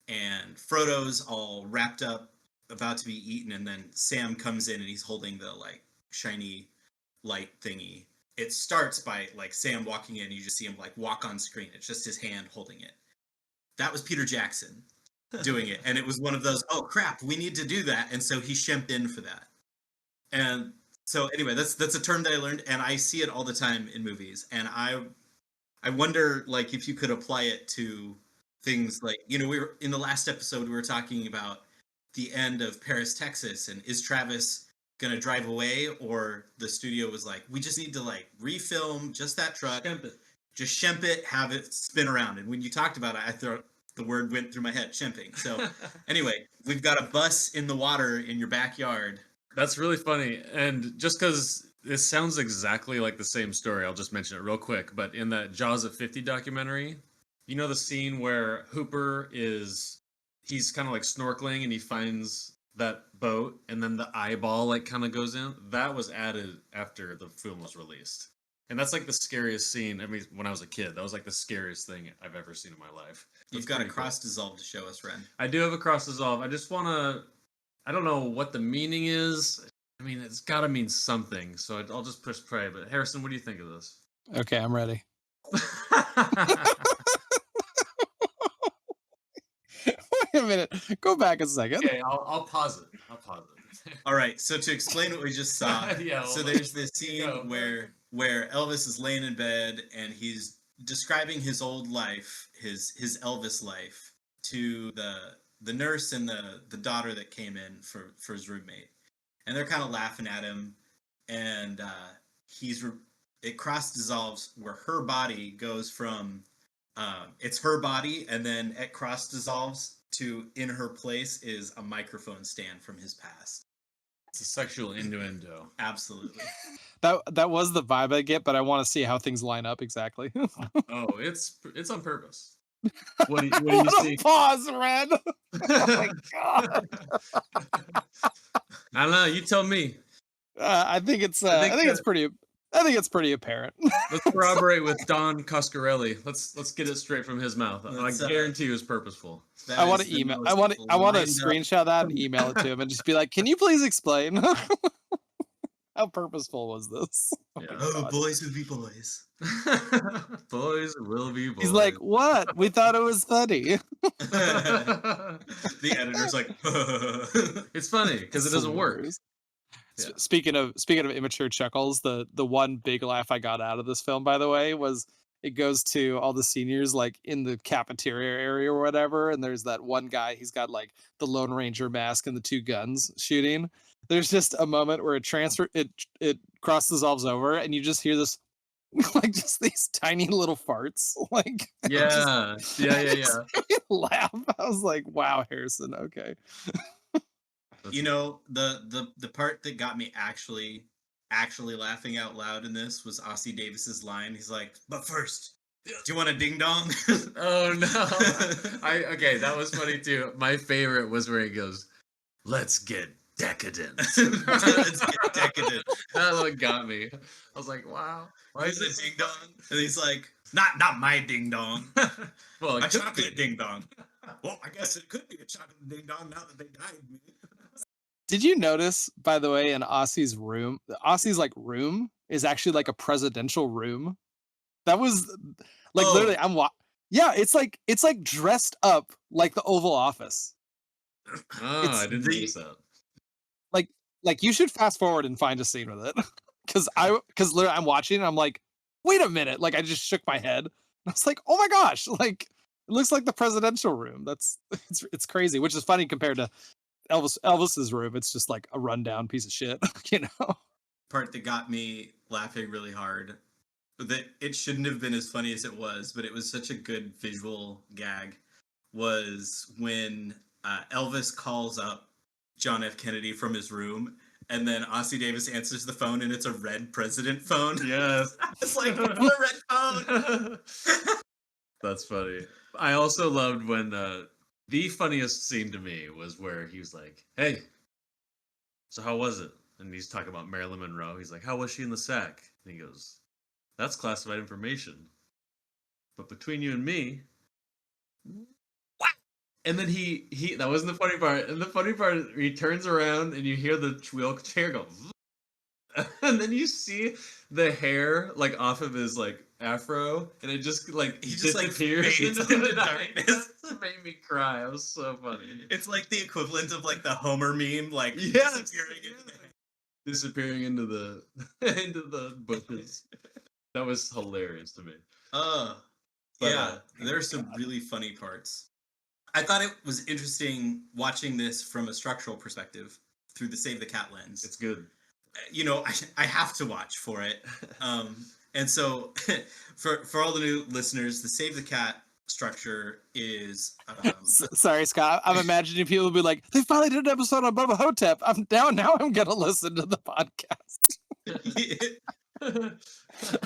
Speaker 1: and Frodo's all wrapped up about to be eaten, and then Sam comes in and he's holding the like shiny light thingy. It starts by like Sam walking in, you just see him like walk on screen. It's just his hand holding it. That was Peter Jackson doing it, and it was one of those, oh crap, we need to do that, and so he shemped in for that. And so anyway, that's a term that I learned, and I see it all the time in movies, and I wonder like if you could apply it to things like, you know, we were in the last episode we were talking about the end of Paris, Texas, and is Travis gonna drive away, or the studio was like, we just need to like refilm just that truck, just shemp it, have it spin around. And when you talked about it, I the word went through my head, chimping. So anyway, we've got a bus in the water in your backyard.
Speaker 3: That's really funny. And just because it sounds exactly like the same story, I'll just mention it real quick. But in that Jaws at 50 documentary, you know the scene where Hooper he's kind of like snorkeling and he finds that boat and then the eyeball like kind of goes in? That was added after the film was released. And that's like the scariest scene. I mean, when I was a kid, that was like the scariest thing I've ever seen in my life.
Speaker 1: You've got a cross dissolve to show us, Ren.
Speaker 3: I do have a cross dissolve. I just want to. I don't know what the meaning is. I mean, it's got to mean something. So I'll just push play. But Harrison, what do you think of this?
Speaker 2: Okay, I'm ready. Wait a minute. Go back a second.
Speaker 3: Okay, I'll pause it.
Speaker 1: All right. So to explain what we just saw, so there's this scene where Elvis is laying in bed and he's describing his old life, his Elvis life, to the nurse and the daughter that came in for his roommate, and they're kind of laughing at him, and it cross dissolves where her body goes from it's her body, and then it cross dissolves to in her place is a microphone stand from his past.
Speaker 3: It's a sexual innuendo.
Speaker 1: Absolutely.
Speaker 2: That was the vibe I get, but I want to see how things line up exactly.
Speaker 3: Oh, it's on purpose. What do you see?
Speaker 2: Pause, Red. Oh my god.
Speaker 3: I don't know. You tell me.
Speaker 2: I think it's pretty apparent.
Speaker 3: Let's corroborate with Don Coscarelli. Let's get it straight from his mouth. I guarantee it was purposeful.
Speaker 2: I want to email. I want to screenshot that and email it to him and just be like, "Can you please explain how purposeful was this?"
Speaker 1: Oh, boys will be boys.
Speaker 3: Boys will be boys.
Speaker 2: He's like, "What? We thought it was funny."
Speaker 1: The editor's like,
Speaker 3: it's funny because it doesn't work.
Speaker 2: Yeah. Speaking of immature chuckles, the one big laugh I got out of this film, by the way, was it goes to all the seniors like in the cafeteria area or whatever, and there's that one guy, he's got like the Lone Ranger mask and the two guns shooting. There's just a moment where it cross dissolves over, and you just hear this like just these tiny little farts. Like
Speaker 3: yeah.
Speaker 2: Laugh. I was like, wow, Harrison, okay.
Speaker 1: You know, the part that got me actually laughing out loud in this was Ossie Davis's line. He's like, "But first, do you want a ding dong?"
Speaker 3: Oh no! Okay, that was funny too. My favorite was where he goes, "Let's get decadent."
Speaker 1: Let's get decadent.
Speaker 3: That one got me. I was like, "Wow,
Speaker 1: why is it ding dong?" And he's like, "Not my ding dong.
Speaker 3: Well,
Speaker 1: a chocolate ding dong." Well, I guess it could be a chocolate ding dong now that they died me.
Speaker 2: Did you notice, by the way, in Ossie's room, room is actually like a presidential room? That was like literally, it's like dressed up like the Oval Office.
Speaker 3: Oh, I didn't notice that.
Speaker 2: Like you should fast forward and find a scene with it, because literally I'm watching and I'm like, wait a minute, like I just shook my head. And I was like, oh my gosh, like it looks like the presidential room. It's crazy, which is funny compared to Elvis's room. It's just like a rundown piece of shit, you know.
Speaker 1: Part that got me laughing really hard, that it shouldn't have been as funny as it was, but it was such a good visual gag, was when Elvis calls up John F. Kennedy from his room, and then Ossie Davis answers the phone, and it's a red president phone.
Speaker 3: Yes.
Speaker 1: It's like, the red phone.
Speaker 3: That's funny. I also loved when the funniest scene to me was where he was like, "Hey, so how was it?" And he's talking about Marilyn Monroe. He's like, "How was she in the sack?" And he goes, "That's classified information. But between you and me..." What? And then he that wasn't the funny part. And the funny part is he turns around and you hear the wheelchair go, and then you see the hair like off of his like afro, and it just like
Speaker 1: he just
Speaker 3: disappears
Speaker 1: into the darkness.
Speaker 3: It made me cry. It was so funny.
Speaker 1: It's like the equivalent of like the Homer meme, like
Speaker 3: disappearing into the bushes. That was hilarious to me.
Speaker 1: There's some really funny parts. I thought it was interesting watching this from a structural perspective through the Save the Cat lens.
Speaker 3: It's good.
Speaker 1: You know, I have to watch for it. And so for all the new listeners, the Save the Cat structure is
Speaker 2: Sorry, Scott. I'm imagining people be like, they finally did an episode on Bubba Ho-Tep. Now I'm gonna listen to the podcast.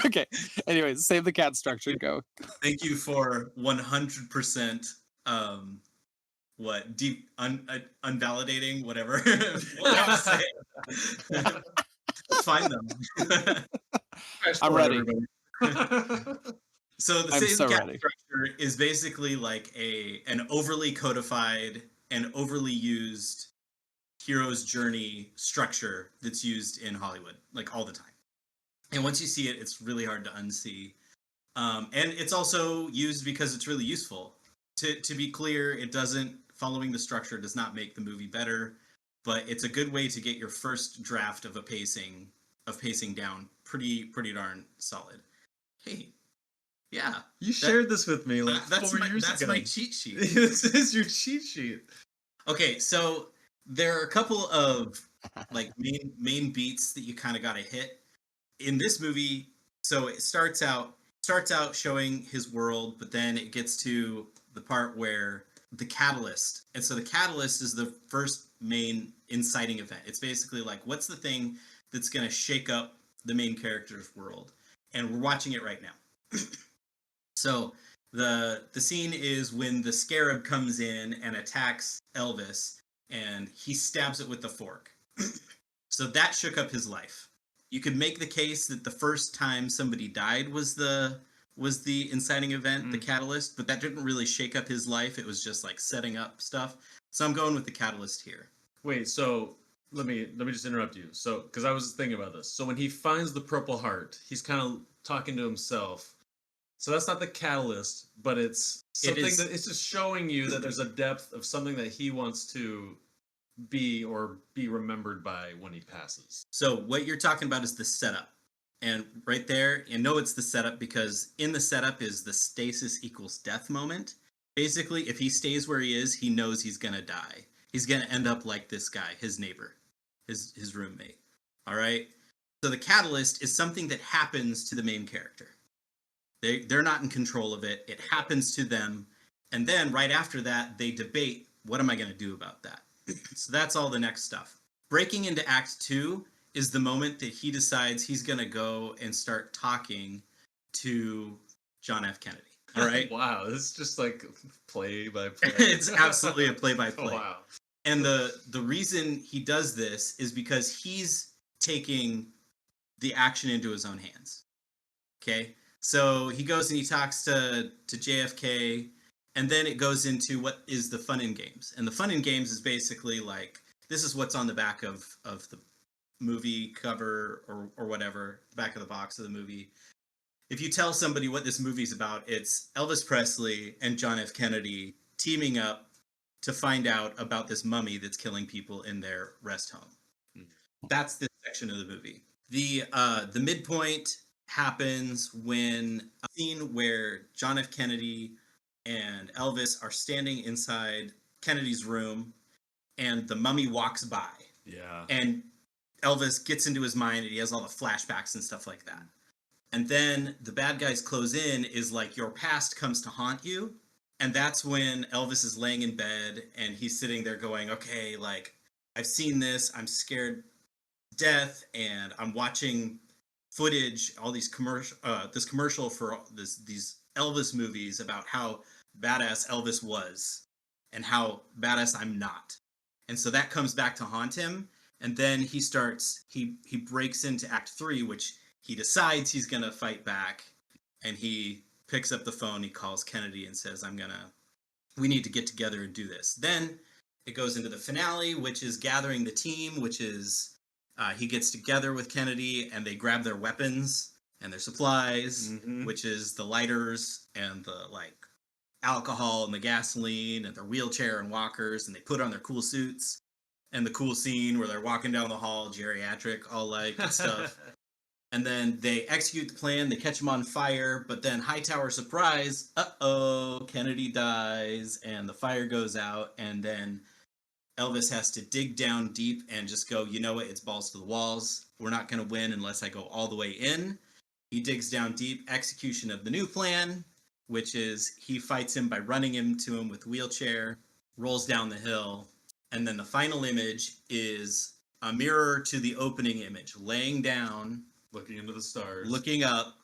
Speaker 2: Okay. Anyways, save the cat structure. Go.
Speaker 1: Thank you for 100% deep unvalidating whatever. What I was saying. Let's find them.
Speaker 2: I'm ready.
Speaker 1: So the
Speaker 2: I'm
Speaker 1: save
Speaker 2: so
Speaker 1: the cat
Speaker 2: ready.
Speaker 1: structure is basically like an overly codified and overly used hero's journey structure that's used in Hollywood like all the time. And once you see it, it's really hard to unsee. And it's also used because it's really useful. To be clear, it doesn't following the structure does not make the movie better, but it's a good way to get your first draft of pacing down pretty darn solid. Hey, yeah,
Speaker 3: you shared this with me like
Speaker 1: that's
Speaker 3: 4 years ago.
Speaker 1: That's my cheat sheet.
Speaker 3: This is your cheat sheet.
Speaker 1: Okay, so there are a couple of like main beats that you kind of got to hit in this movie. So it starts out showing his world, but then it gets to the part where the catalyst. And so the catalyst is the first main inciting event. It's basically like, what's the thing that's going to shake up the main character's world? And we're watching it right now. So the scene is when the scarab comes in and attacks Elvis, and he stabs it with the fork. So that shook up his life. You could make the case that the first time somebody died was the inciting event, the catalyst, but that didn't really shake up his life. It was just like setting up stuff. So I'm going with the catalyst here.
Speaker 3: Wait, so let me just interrupt you. So, because I was thinking about this. So when he finds the Purple Heart, he's kind of talking to himself. So that's not the catalyst, but it's something that it's just showing you that there's a depth of something that he wants to be or be remembered by when he passes.
Speaker 1: So what you're talking about is the setup. And right there, you know it's the setup because in the setup is the stasis equals death moment. Basically, if he stays where he is, he knows he's going to die. He's going to end up like this guy, his neighbor, his roommate. All right? So the catalyst is something that happens to the main character. They're not in control of it. It happens to them. And then right after that, they debate, what am I going to do about that? So that's all the next stuff. Breaking into Act 2 is the moment that he decides he's going to go and start talking to John F. Kennedy. All right?
Speaker 3: Wow, this is just like play by play.
Speaker 1: It's absolutely a play by play.
Speaker 3: Wow.
Speaker 1: And the reason he does this is because he's taking the action into his own hands. Okay? So he goes and he talks to JFK, and then it goes into what is the fun in games. And the fun in games is basically like, this is what's on the back of the movie cover or whatever, the back of the box of the movie. If you tell somebody what this movie's about, it's Elvis Presley and John F. Kennedy teaming up to find out about this mummy that's killing people in their rest home. That's this section of the movie. The midpoint happens when a scene where John F. Kennedy and Elvis are standing inside Kennedy's room, and the mummy walks by.
Speaker 3: Yeah.
Speaker 1: And Elvis gets into his mind, and he has all the flashbacks and stuff like that. And then the bad guys close in is like your past comes to haunt you. And that's when Elvis is laying in bed and he's sitting there going, okay, like I've seen this, I'm scared to death, and I'm watching footage, all these this commercial for these Elvis movies about how badass Elvis was and how badass I'm not. And so that comes back to haunt him. And then he breaks into Act 3, which he decides he's going to fight back, and he picks up the phone, he calls Kennedy and says, we need to get together and do this. Then it goes into the finale, which is gathering the team, which is he gets together with Kennedy and they grab their weapons and their supplies, which is the lighters and the like alcohol and the gasoline and their wheelchair and walkers, and they put on their cool suits, and the cool scene where they're walking down the hall, geriatric, all like and stuff. And then they execute the plan, they catch him on fire, but then Hightower surprise, Kennedy dies, and the fire goes out, and then Elvis has to dig down deep and just go, you know what, it's balls to the walls. We're not going to win unless I go all the way in. He digs down deep, execution of the new plan, which is he fights him by running into him with wheelchair, rolls down the hill, and then the final image is a mirror to the opening image, laying down,
Speaker 3: Looking into the stars.
Speaker 1: looking up,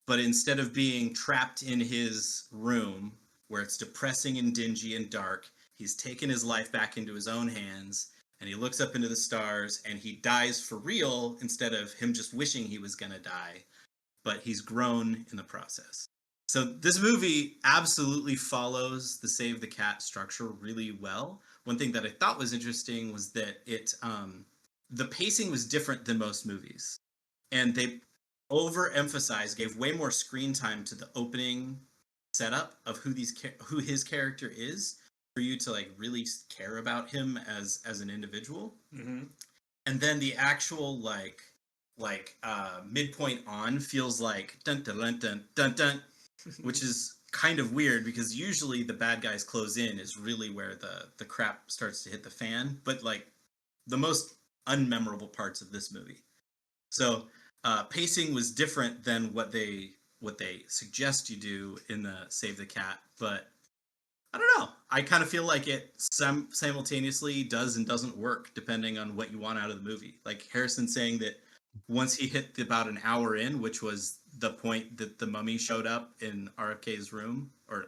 Speaker 1: but instead of being trapped in his room where it's depressing and dingy and dark, he's taken his life back into his own hands, and he looks up into the stars, and he dies for real instead of him just wishing he was going to die, but he's grown in the process. So this movie absolutely follows the Save the Cat structure really well. One thing that I thought was interesting was that the pacing was different than most movies, and they overemphasized, gave way more screen time to the opening setup of who his character is, for you to like really care about him as an individual.
Speaker 3: Mm-hmm.
Speaker 1: And then the actual midpoint on feels like dun dun dun dun dun dun, which is kind of weird because usually the bad guys close in is really where the crap starts to hit the fan, but like the most unmemorable parts of this movie. So pacing was different than what they suggest you do in the Save the Cat, but I don't know. I kind of feel like it simultaneously does and doesn't work depending on what you want out of the movie. Like Harrison saying that once he hit about an hour in, which was the point that the mummy showed up in RFK's room, or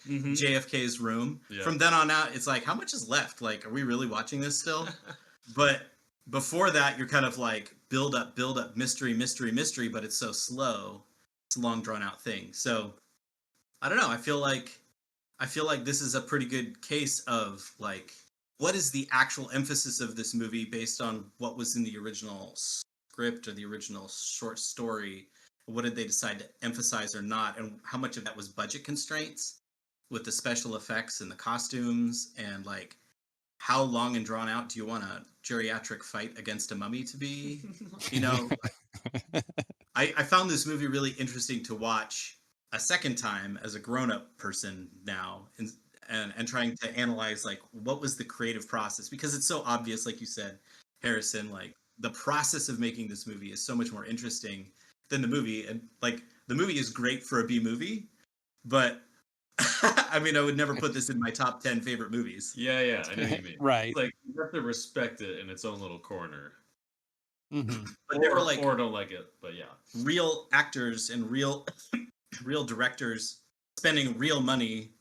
Speaker 1: JFK's room, from then on out, it's like, how much is left? Like, are we really watching this still? But before that, you're kind of like build up, mystery, but it's so slow. It's a long drawn out thing. So I don't know. I feel like this is a pretty good case of like, what is the actual emphasis of this movie based on what was in the original script or the original short story? What did they decide to emphasize or not? And how much of that was budget constraints with the special effects and the costumes, and like, how long and drawn out do you want a geriatric fight against a mummy to be? You know, I found this movie really interesting to watch a second time as a grown-up person now, and trying to analyze like what was the creative process, because it's so obvious, like you said, Harrison, like the process of making this movie is so much more interesting than the movie. And like the movie is great for a B movie, but I mean, I would never put this in my top 10 favorite movies.
Speaker 3: Yeah, I know what you mean.
Speaker 2: Right.
Speaker 3: Like, you have to respect it in its own little corner.
Speaker 2: Mm-hmm.
Speaker 1: But they were like,
Speaker 3: or don't like it, but yeah.
Speaker 1: Real actors and real directors spending real money,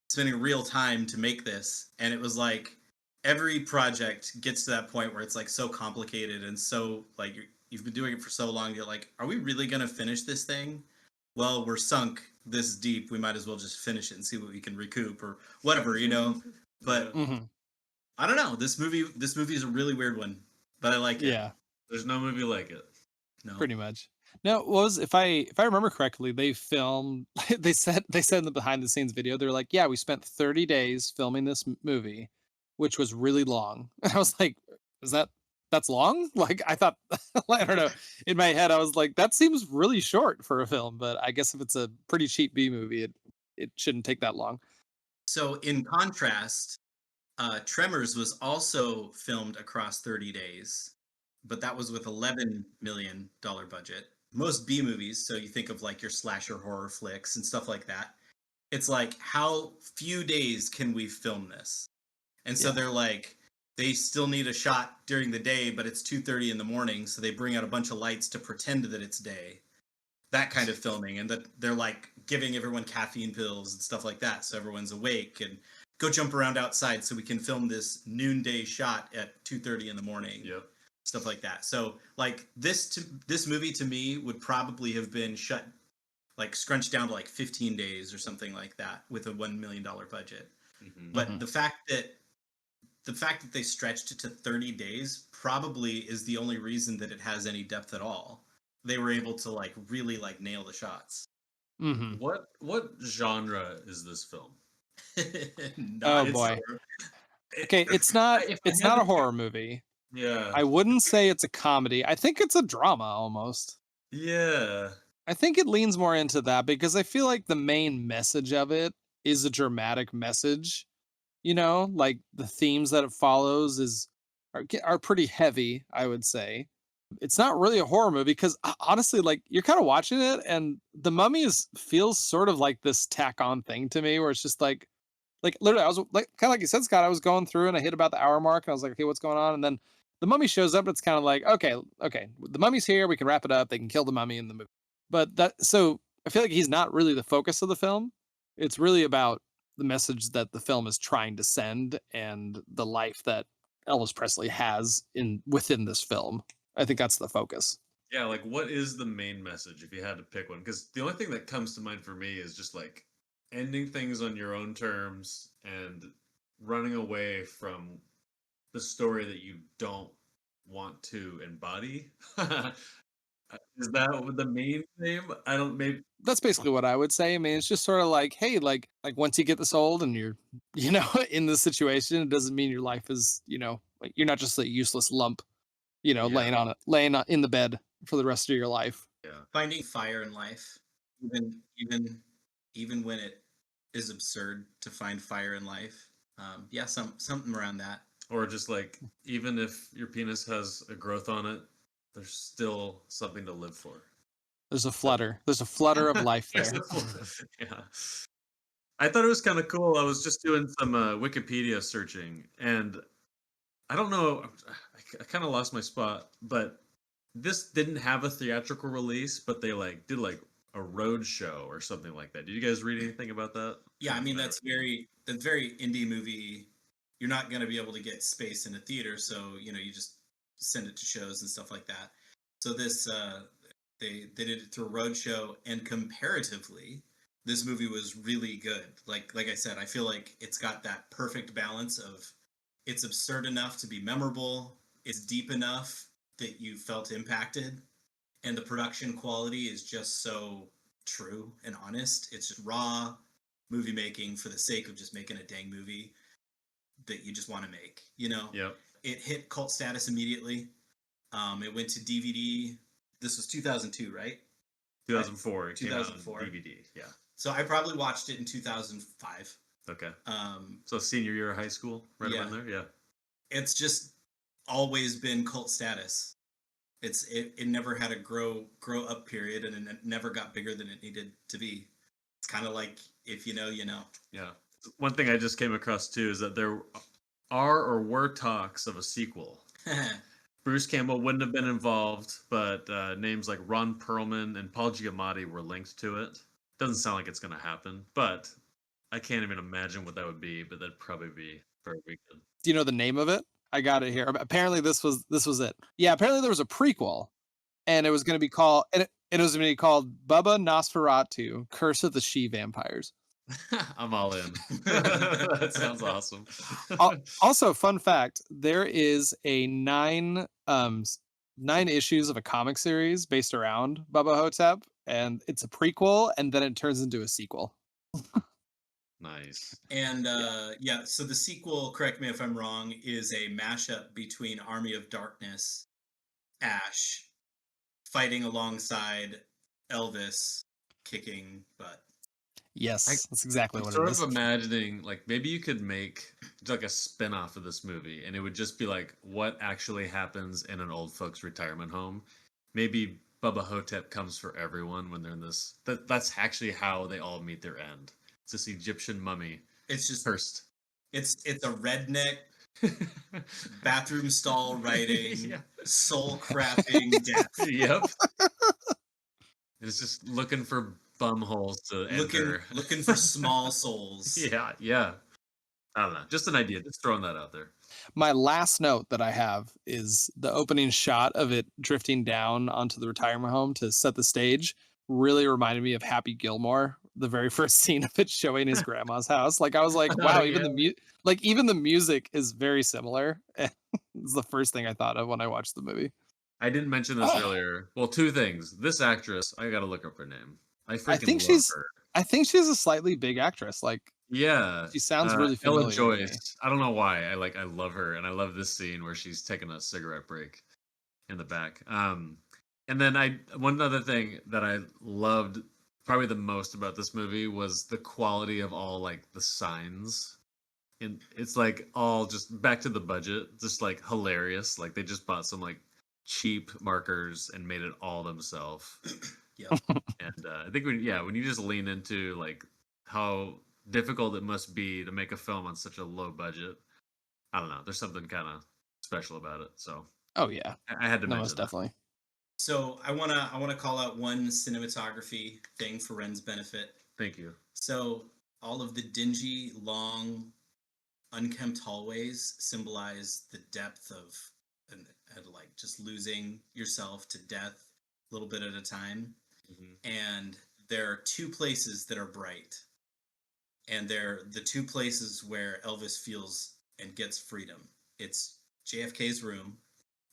Speaker 1: spending real time to make this. And it was like, every project gets to that point where it's like so complicated and so like you've been doing it for so long. You're like, are we really going to finish this thing? Well, we're sunk this deep. We might as well just finish it and see what we can recoup or whatever, you know? But I don't know. This movie is a really weird one, but I like it.
Speaker 2: Yeah.
Speaker 3: There's no movie like it.
Speaker 2: No. Pretty much. No, if I remember correctly, they filmed. They said in the behind the scenes video, they're like, yeah, we spent 30 days filming this movie, which was really long. And I was like, that's long? Like I thought, I don't know. In my head, I was like, that seems really short for a film. But I guess if it's a pretty cheap B movie, it shouldn't take that long.
Speaker 1: So in contrast, Tremors was also filmed across 30 days, but that was with $11 million budget. Most B movies, so you think of like your slasher horror flicks and stuff like that, it's like, how few days can we film this? And so they're like, they still need a shot during the day, but it's 2:30 in the morning, so they bring out a bunch of lights to pretend that it's day. That kind of filming, and that they're like giving everyone caffeine pills and stuff like that, so everyone's awake, and go jump around outside so we can film this noonday shot at 2:30 in the morning.
Speaker 3: Yep.
Speaker 1: Stuff like that. So like this movie to me would probably have been scrunched down to like 15 days or something like that with a $1 million budget. But the fact that they stretched it to 30 days probably is the only reason that it has any depth at all. They were able to like really like nail the shots.
Speaker 3: What genre is this film?
Speaker 2: Oh boy. Okay, it's not a horror movie.
Speaker 3: Yeah.
Speaker 2: I wouldn't say it's a comedy. I think it's a drama almost.
Speaker 3: Yeah.
Speaker 2: I think it leans more into that because I feel like the main message of it is a dramatic message. You know, like the themes that it follows are pretty heavy, I would say. It's not really a horror movie because honestly, like you're kind of watching it, and The Mummy feels sort of like this tack on thing to me, where it's just like literally, I was like kind of like you said, Scott. I was going through and I hit about the hour mark, and I was like, okay, what's going on? And then the Mummy shows up. And it's kind of like, okay, the Mummy's here. We can wrap it up. They can kill the Mummy in the movie. But so I feel like he's not really the focus of the film. It's really about the message that the film is trying to send and the life that Elvis Presley has within this film. I think that's the focus.
Speaker 3: Yeah, like what is the main message if you had to pick one? Because the only thing that comes to mind for me is just like ending things on your own terms and running away from the story that you don't want to embody. Is that the main theme? I don't maybe
Speaker 2: That's basically what I would say. I mean, it's just sort of like, hey, like once you get this old and you're, in this situation, it doesn't mean your life is, like you're not just a useless lump,
Speaker 3: yeah,
Speaker 2: in the bed for the rest of your life.
Speaker 3: yeah.
Speaker 1: Finding fire in life, even when it is absurd to find fire in life. Yeah, something around that.
Speaker 3: Or just like even if your penis has a growth on it, there's still something to live for.
Speaker 2: There's a flutter. There's a flutter of life there.
Speaker 3: Yeah. I thought it was kind of cool. I was just doing some Wikipedia searching, and I don't know. I kind of lost my spot, but this didn't have a theatrical release, but they like did like a road show or something like that. Did you guys read anything about that?
Speaker 1: Yeah, I mean that's very indie movie. You're not going to be able to get space in a theater, so you just send it to shows and stuff like that. So this they did it through a road show, and comparatively, this movie was really good. Like I said, I feel like it's got that perfect balance of it's absurd enough to be memorable, it's deep enough that you felt impacted, and the production quality is just so true and honest. It's just raw movie making for the sake of just making a dang movie that you just want to make.
Speaker 3: Yep.
Speaker 1: It hit cult status immediately. It went to DVD. This was 2002, right?
Speaker 3: 2004. It
Speaker 1: 2004.
Speaker 3: came out on DVD. Yeah.
Speaker 1: So I probably watched it in 2005.
Speaker 3: Okay. So senior year of high school, right
Speaker 1: Yeah.
Speaker 3: around there. Yeah.
Speaker 1: It's just always been cult status. It never had a grow up period, and it never got bigger than it needed to be. It's kind of like if you know, you know.
Speaker 3: Yeah. One thing I just came across too is that there are or were talks of a sequel. Bruce Campbell wouldn't have been involved, but names like Ron Perlman and Paul Giamatti were linked to it. Doesn't sound like it's going to happen, but I can't even imagine what that would be. But that'd probably be very good.
Speaker 2: Do you know the name of it? I got it here. Apparently, this was it. Yeah, apparently there was a prequel, and it was going to be called it was going to be called Bubba Nosferatu: Curse of the She Vampires.
Speaker 3: I'm all in. That sounds awesome.
Speaker 2: Also, fun fact: there is a 9 issues of a comic series based around Bubba Ho-Tep, and it's a prequel, and then it turns into a sequel.
Speaker 3: Nice.
Speaker 1: And so the sequel, correct me if I'm wrong, is a mashup between Army of Darkness, Ash, fighting alongside Elvis, kicking butt.
Speaker 2: Yes, that's exactly what it
Speaker 3: Sort
Speaker 2: is.
Speaker 3: of imagining, like, maybe you could make like a spin-off of this movie, and it would just be like what actually happens in an old folks retirement home. Maybe Bubba Ho-Tep comes for everyone when they're in this. That's actually how they all meet their end. It's this Egyptian mummy.
Speaker 1: It's just
Speaker 3: cursed.
Speaker 1: It's a redneck bathroom stall writing,
Speaker 3: Yeah.
Speaker 1: soul crapping death.
Speaker 3: Yep. It's just looking for bum holes to enter.
Speaker 1: Looking for small souls.
Speaker 3: Yeah. I don't know. Just an idea. Just throwing that out there.
Speaker 2: My last note that I have is the opening shot of it drifting down onto the retirement home to set the stage really reminded me of Happy Gilmore, the very first scene of it showing his grandma's house. Like I was like, wow, even the music is very similar. It's the first thing I thought of when I watched the movie.
Speaker 3: I didn't mention this earlier. Well, two things. This actress, I gotta look up her name. I think
Speaker 2: she's
Speaker 3: her.
Speaker 2: I think she's a slightly big actress. Like
Speaker 3: Yeah,
Speaker 2: she sounds really familiar.
Speaker 3: Ella Joyce. I don't know why. I love her, and I love this scene where she's taking a cigarette break in the back. And then one other thing that I loved probably the most about this movie was the quality of all like the signs. And it's like all just back to the budget, just like hilarious. Like they just bought some like cheap markers and made it all themselves.
Speaker 1: Yeah.
Speaker 3: And I think when you just lean into like how difficult it must be to make a film on such a low budget, I don't know. There's something kind of special about it. So
Speaker 2: Oh yeah,
Speaker 3: I had to
Speaker 2: no,
Speaker 3: mention
Speaker 2: most
Speaker 3: that.
Speaker 2: definitely.
Speaker 1: So I wanna call out one cinematography thing for Ren's benefit.
Speaker 3: Thank you.
Speaker 1: So all of the dingy, long, unkempt hallways symbolize the depth of and like just losing yourself to death a little bit at a time. And there are two places that are bright, and they're the two places where Elvis feels and gets freedom. It's JFK's room.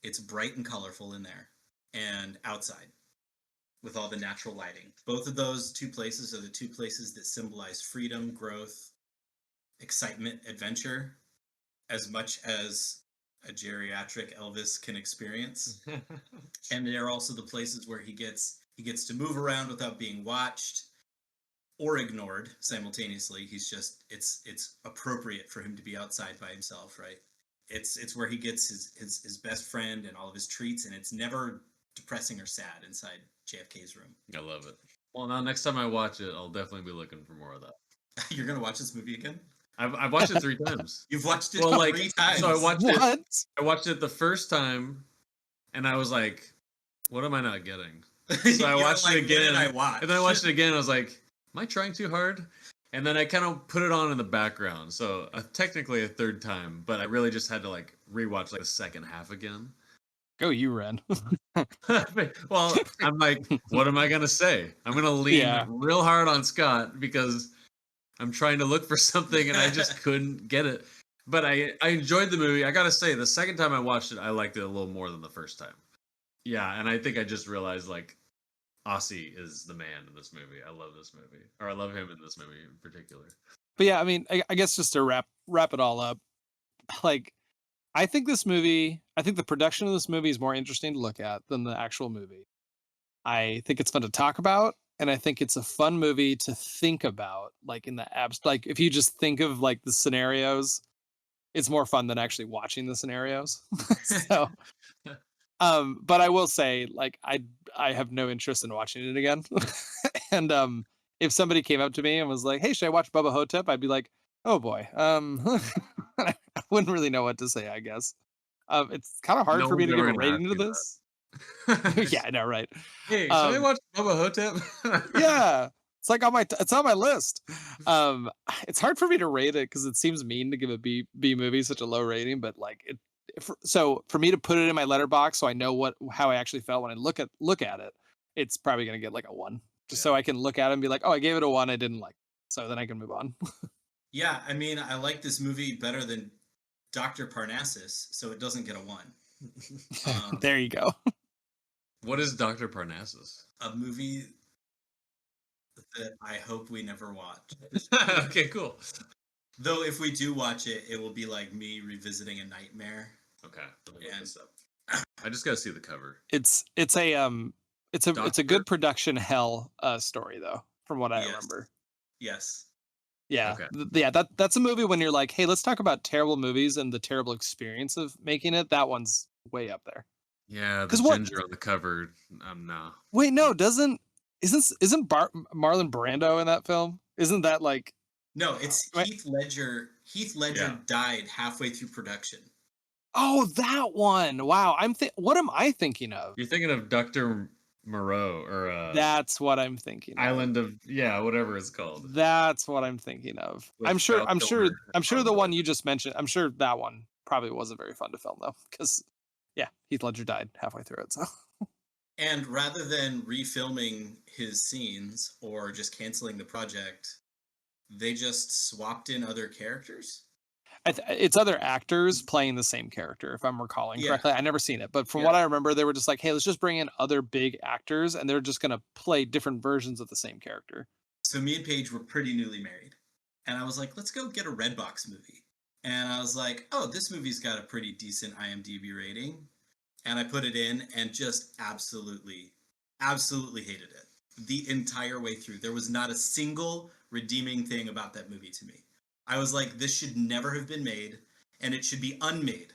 Speaker 1: It's bright and colorful in there, and outside with all the natural lighting. Both of those two places are the two places that symbolize freedom, growth, excitement, adventure, as much as a geriatric Elvis can experience. And they're also the places where he gets to move around without being watched or ignored simultaneously. He's just it's appropriate for him to be outside by himself, right? It's where he gets his best friend and all of his treats, and it's never depressing or sad inside JFK's room.
Speaker 3: I love it. Well, now next time I watch it, I'll definitely be looking for more of that.
Speaker 1: You're gonna watch this movie again?
Speaker 3: I've watched it 3 times.
Speaker 1: You've watched it
Speaker 3: Well,
Speaker 1: 3 times.
Speaker 3: So I watched
Speaker 2: What?
Speaker 3: it. I watched it the first time, and I was like, "What am I not getting?" So I watched it again, and then I watched it again. And I was like, "Am I trying too hard?" And then I kind of put it on in the background. So technically a 3rd time, but I really just had to like rewatch like the second half again.
Speaker 2: Go you, Ren.
Speaker 3: Well, I'm like, what am I gonna say? I'm gonna lean real hard on Scott because I'm trying to look for something and I just couldn't get it. But I enjoyed the movie. I gotta say, the second time I watched it, I liked it a little more than the first time. Yeah, and I think I just realized like Aussie is the man in this movie. I love this movie, or I love him in this movie in particular.
Speaker 2: But yeah, I mean, I guess just to wrap it all up, like I think the production of this movie is more interesting to look at than the actual movie. I think it's fun to talk about, and I think it's a fun movie to think about, like in the like if you just think of like the scenarios, it's more fun than actually watching the scenarios. So, but I will say, like, I have no interest in watching it again. And if somebody came up to me and was like, "Hey, should I watch Bubba Ho-Tep?" I'd be like, "Oh boy." I wouldn't really know what to say, I guess. It's kind of hard for me to give a rating to this. Yeah, I know, right?
Speaker 3: Hey, should I watch Bubba Ho-Tep?
Speaker 2: Yeah, it's like it's on my list. It's hard for me to rate it because it seems mean to give a B movie such a low rating, but like so for me to put it in my letterbox so I know how I actually felt when I look at it, it's probably gonna get like a 1, just so I can look at it and be like, oh, I gave it a 1, I didn't like it. So then I can move on.
Speaker 1: Yeah, I mean, I like this movie better than Dr. Parnassus, so it doesn't get a 1.
Speaker 2: There you go.
Speaker 3: What is Dr. Parnassus?
Speaker 1: A movie that I hope we never watch.
Speaker 3: Okay, cool.
Speaker 1: Though if we do watch it, it will be like me revisiting a nightmare.
Speaker 3: Okay. I just gotta see the cover.
Speaker 2: It's a good production hell story though, from what I remember.
Speaker 1: Yes.
Speaker 2: Yeah.
Speaker 3: Okay.
Speaker 2: Yeah, that's a movie when you're like, hey, let's talk about terrible movies and the terrible experience of making it. That one's way up there.
Speaker 3: Yeah, the ginger on the cover. No.
Speaker 2: Wait, no, isn't Marlon Brando in that film? Isn't that like?
Speaker 1: No, it's Heath Ledger. Heath Ledger died halfway through production.
Speaker 2: Oh, that one! Wow, what am I thinking of?
Speaker 3: You're thinking of Dr. Moreau, or
Speaker 2: that's what I'm thinking.
Speaker 3: Island of whatever it's called.
Speaker 2: That's what I'm thinking of. I'm sure the one you just mentioned. I'm sure that one probably wasn't very fun to film though, because Heath Ledger died halfway through it. So.
Speaker 1: And rather than refilming his scenes or just canceling the project, they just swapped in other characters.
Speaker 2: It's other actors playing the same character, if I'm recalling correctly. I never seen it, but from what I remember, they were just like, "Hey, let's just bring in other big actors, and they're just gonna play different versions of the same character."
Speaker 1: So me and Paige were pretty newly married, and I was like, "Let's go get a Redbox movie." And I was like, "Oh, this movie's got a pretty decent IMDb rating," and I put it in, and just absolutely hated it the entire way through. There was not a single redeeming thing about that movie to me. I was like, this should never have been made, and it should be unmade.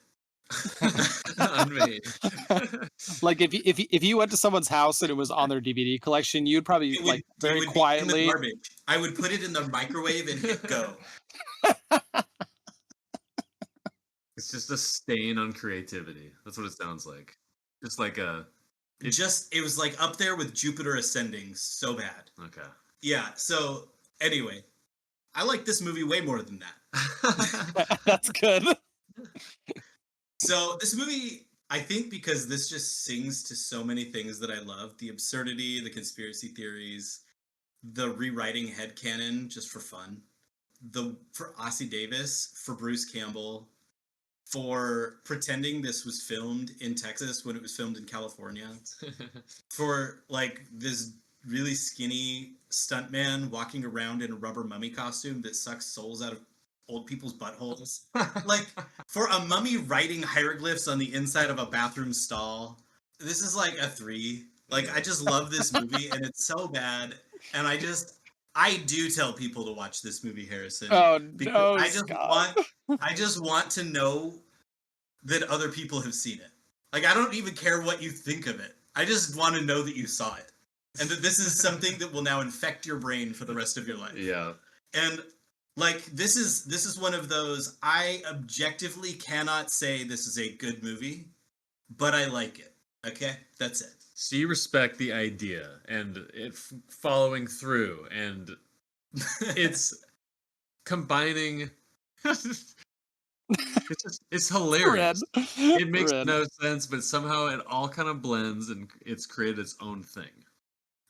Speaker 3: Unmade.
Speaker 2: Like if you went to someone's house and it was on their DVD collection, you'd probably
Speaker 1: It would,
Speaker 2: like very
Speaker 1: it would be in
Speaker 2: quietly.
Speaker 1: the garbage. I would put it in the microwave and hit go.
Speaker 3: It's just a stain on creativity. That's what it sounds like. Just like a.
Speaker 1: It was like up there with Jupiter Ascending, so bad.
Speaker 3: Okay.
Speaker 1: Yeah. So anyway, I like this movie way more than that.
Speaker 2: That's good.
Speaker 1: So this movie, I think, because this just sings to so many things that I love: the absurdity, the conspiracy theories, the rewriting headcanon just for fun, for Ossie Davis, for Bruce Campbell, for pretending this was filmed in Texas when it was filmed in California, for like this really skinny stuntman walking around in a rubber mummy costume that sucks souls out of old people's buttholes. Like, for a mummy writing hieroglyphs on the inside of a bathroom stall. This is like a 3. Like, I just love this movie, and it's so bad. And I do tell people to watch this movie, Harrison.
Speaker 2: Oh
Speaker 1: because
Speaker 2: no,
Speaker 1: I just want to know that other people have seen it. Like, I don't even care what you think of it. I just want to know that you saw it. And that this is something that will now infect your brain for the rest of your life.
Speaker 3: Yeah.
Speaker 1: And like, this is one of those, I objectively cannot say this is a good movie, but I like it. Okay? That's it.
Speaker 3: So you respect the idea and it following through, and it's combining. It's hilarious. It makes no sense, but somehow it all kind of blends and it's created its own thing.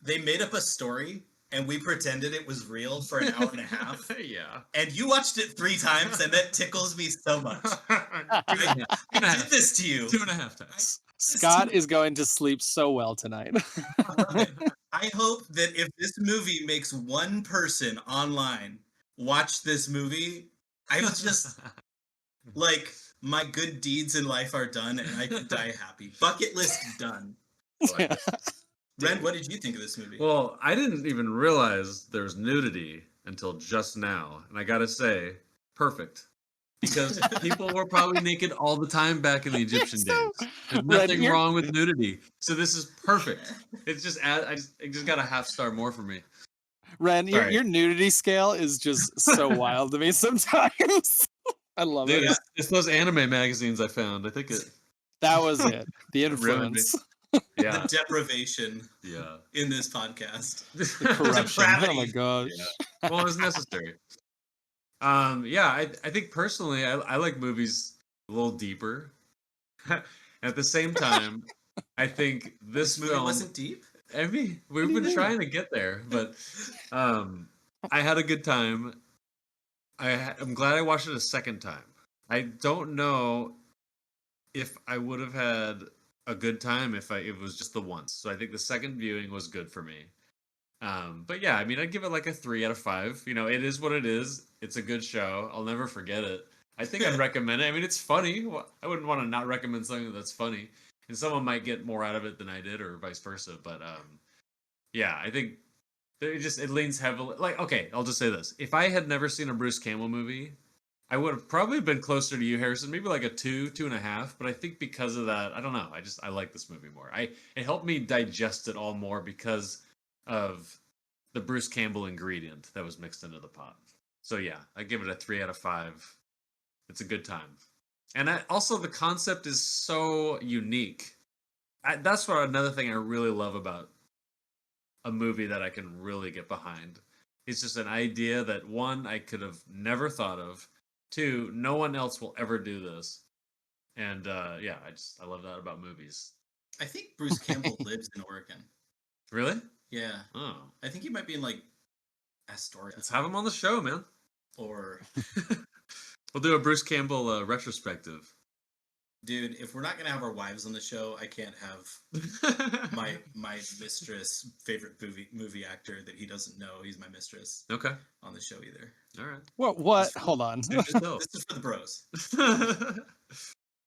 Speaker 1: They made up a story and we pretended it was real for an hour and a half.
Speaker 3: Yeah.
Speaker 1: And you watched it 3 times, and that tickles me so much. I did this to you.
Speaker 3: 2.5 times.
Speaker 2: Scott is going to sleep so well tonight.
Speaker 1: I hope that if this movie makes one person online watch this movie, I was just like, my good deeds in life are done and I can die happy. Bucket list done. Ren, what did you think of this movie?
Speaker 3: Well, I didn't even realize there was nudity until just now. And I gotta say, perfect. Because people were probably naked all the time back in the Egyptian days. There's nothing wrong with nudity. So this is perfect. It's just, it just got a half star more for me.
Speaker 2: Ren, your nudity scale is just so wild to me sometimes. I love it.
Speaker 3: It's those anime magazines I found. I think
Speaker 2: that was it. The influence.
Speaker 3: Yeah.
Speaker 1: The deprivation in this podcast.
Speaker 2: The corruption. Oh my gosh.
Speaker 3: Yeah. Well, it was necessary. I think personally I like movies a little deeper. At the same time, I think this
Speaker 1: movie
Speaker 3: film
Speaker 1: wasn't deep.
Speaker 3: I mean, we've been trying to get there, but I had a good time. I'm glad I watched it a second time. I don't know if I would have had a good time if it was just the once. So I think the second viewing was good for me. But yeah, I mean, I'd give it like a 3 out of 5. You know, it is what it is. It's a good show. I'll never forget it. I think I'd recommend it. I mean, it's funny. I wouldn't want to not recommend something that's funny. And someone might get more out of it than I did, or vice versa. But yeah, I think it leans heavily. Like, okay, I'll just say this: if I had never seen a Bruce Campbell movie, I would have probably been closer to you, Harrison. Maybe like a 2.5. But I think because of that, I don't know. I like this movie more. It helped me digest it all more because of the Bruce Campbell ingredient that was mixed into the pot. So yeah, I give it a 3 out of 5. It's a good time. And also the concept is so unique. That's another thing I really love about a movie that I can really get behind. It's just an idea that, 1, I could have never thought of. 2, no one else will ever do this. And yeah, I love that about movies.
Speaker 1: I think Bruce Campbell lives in Oregon.
Speaker 3: Really?
Speaker 1: Yeah.
Speaker 3: Oh.
Speaker 1: I think he might be in like Astoria.
Speaker 3: Let's have him on the show, man.
Speaker 1: Or
Speaker 3: we'll do a Bruce Campbell retrospective.
Speaker 1: Dude, if we're not gonna have our wives on the show, I can't have my mistress' favorite movie actor that he doesn't know he's my mistress.
Speaker 3: Okay.
Speaker 1: On the show either.
Speaker 3: All right.
Speaker 2: What? Hold on.
Speaker 1: This is for the bros.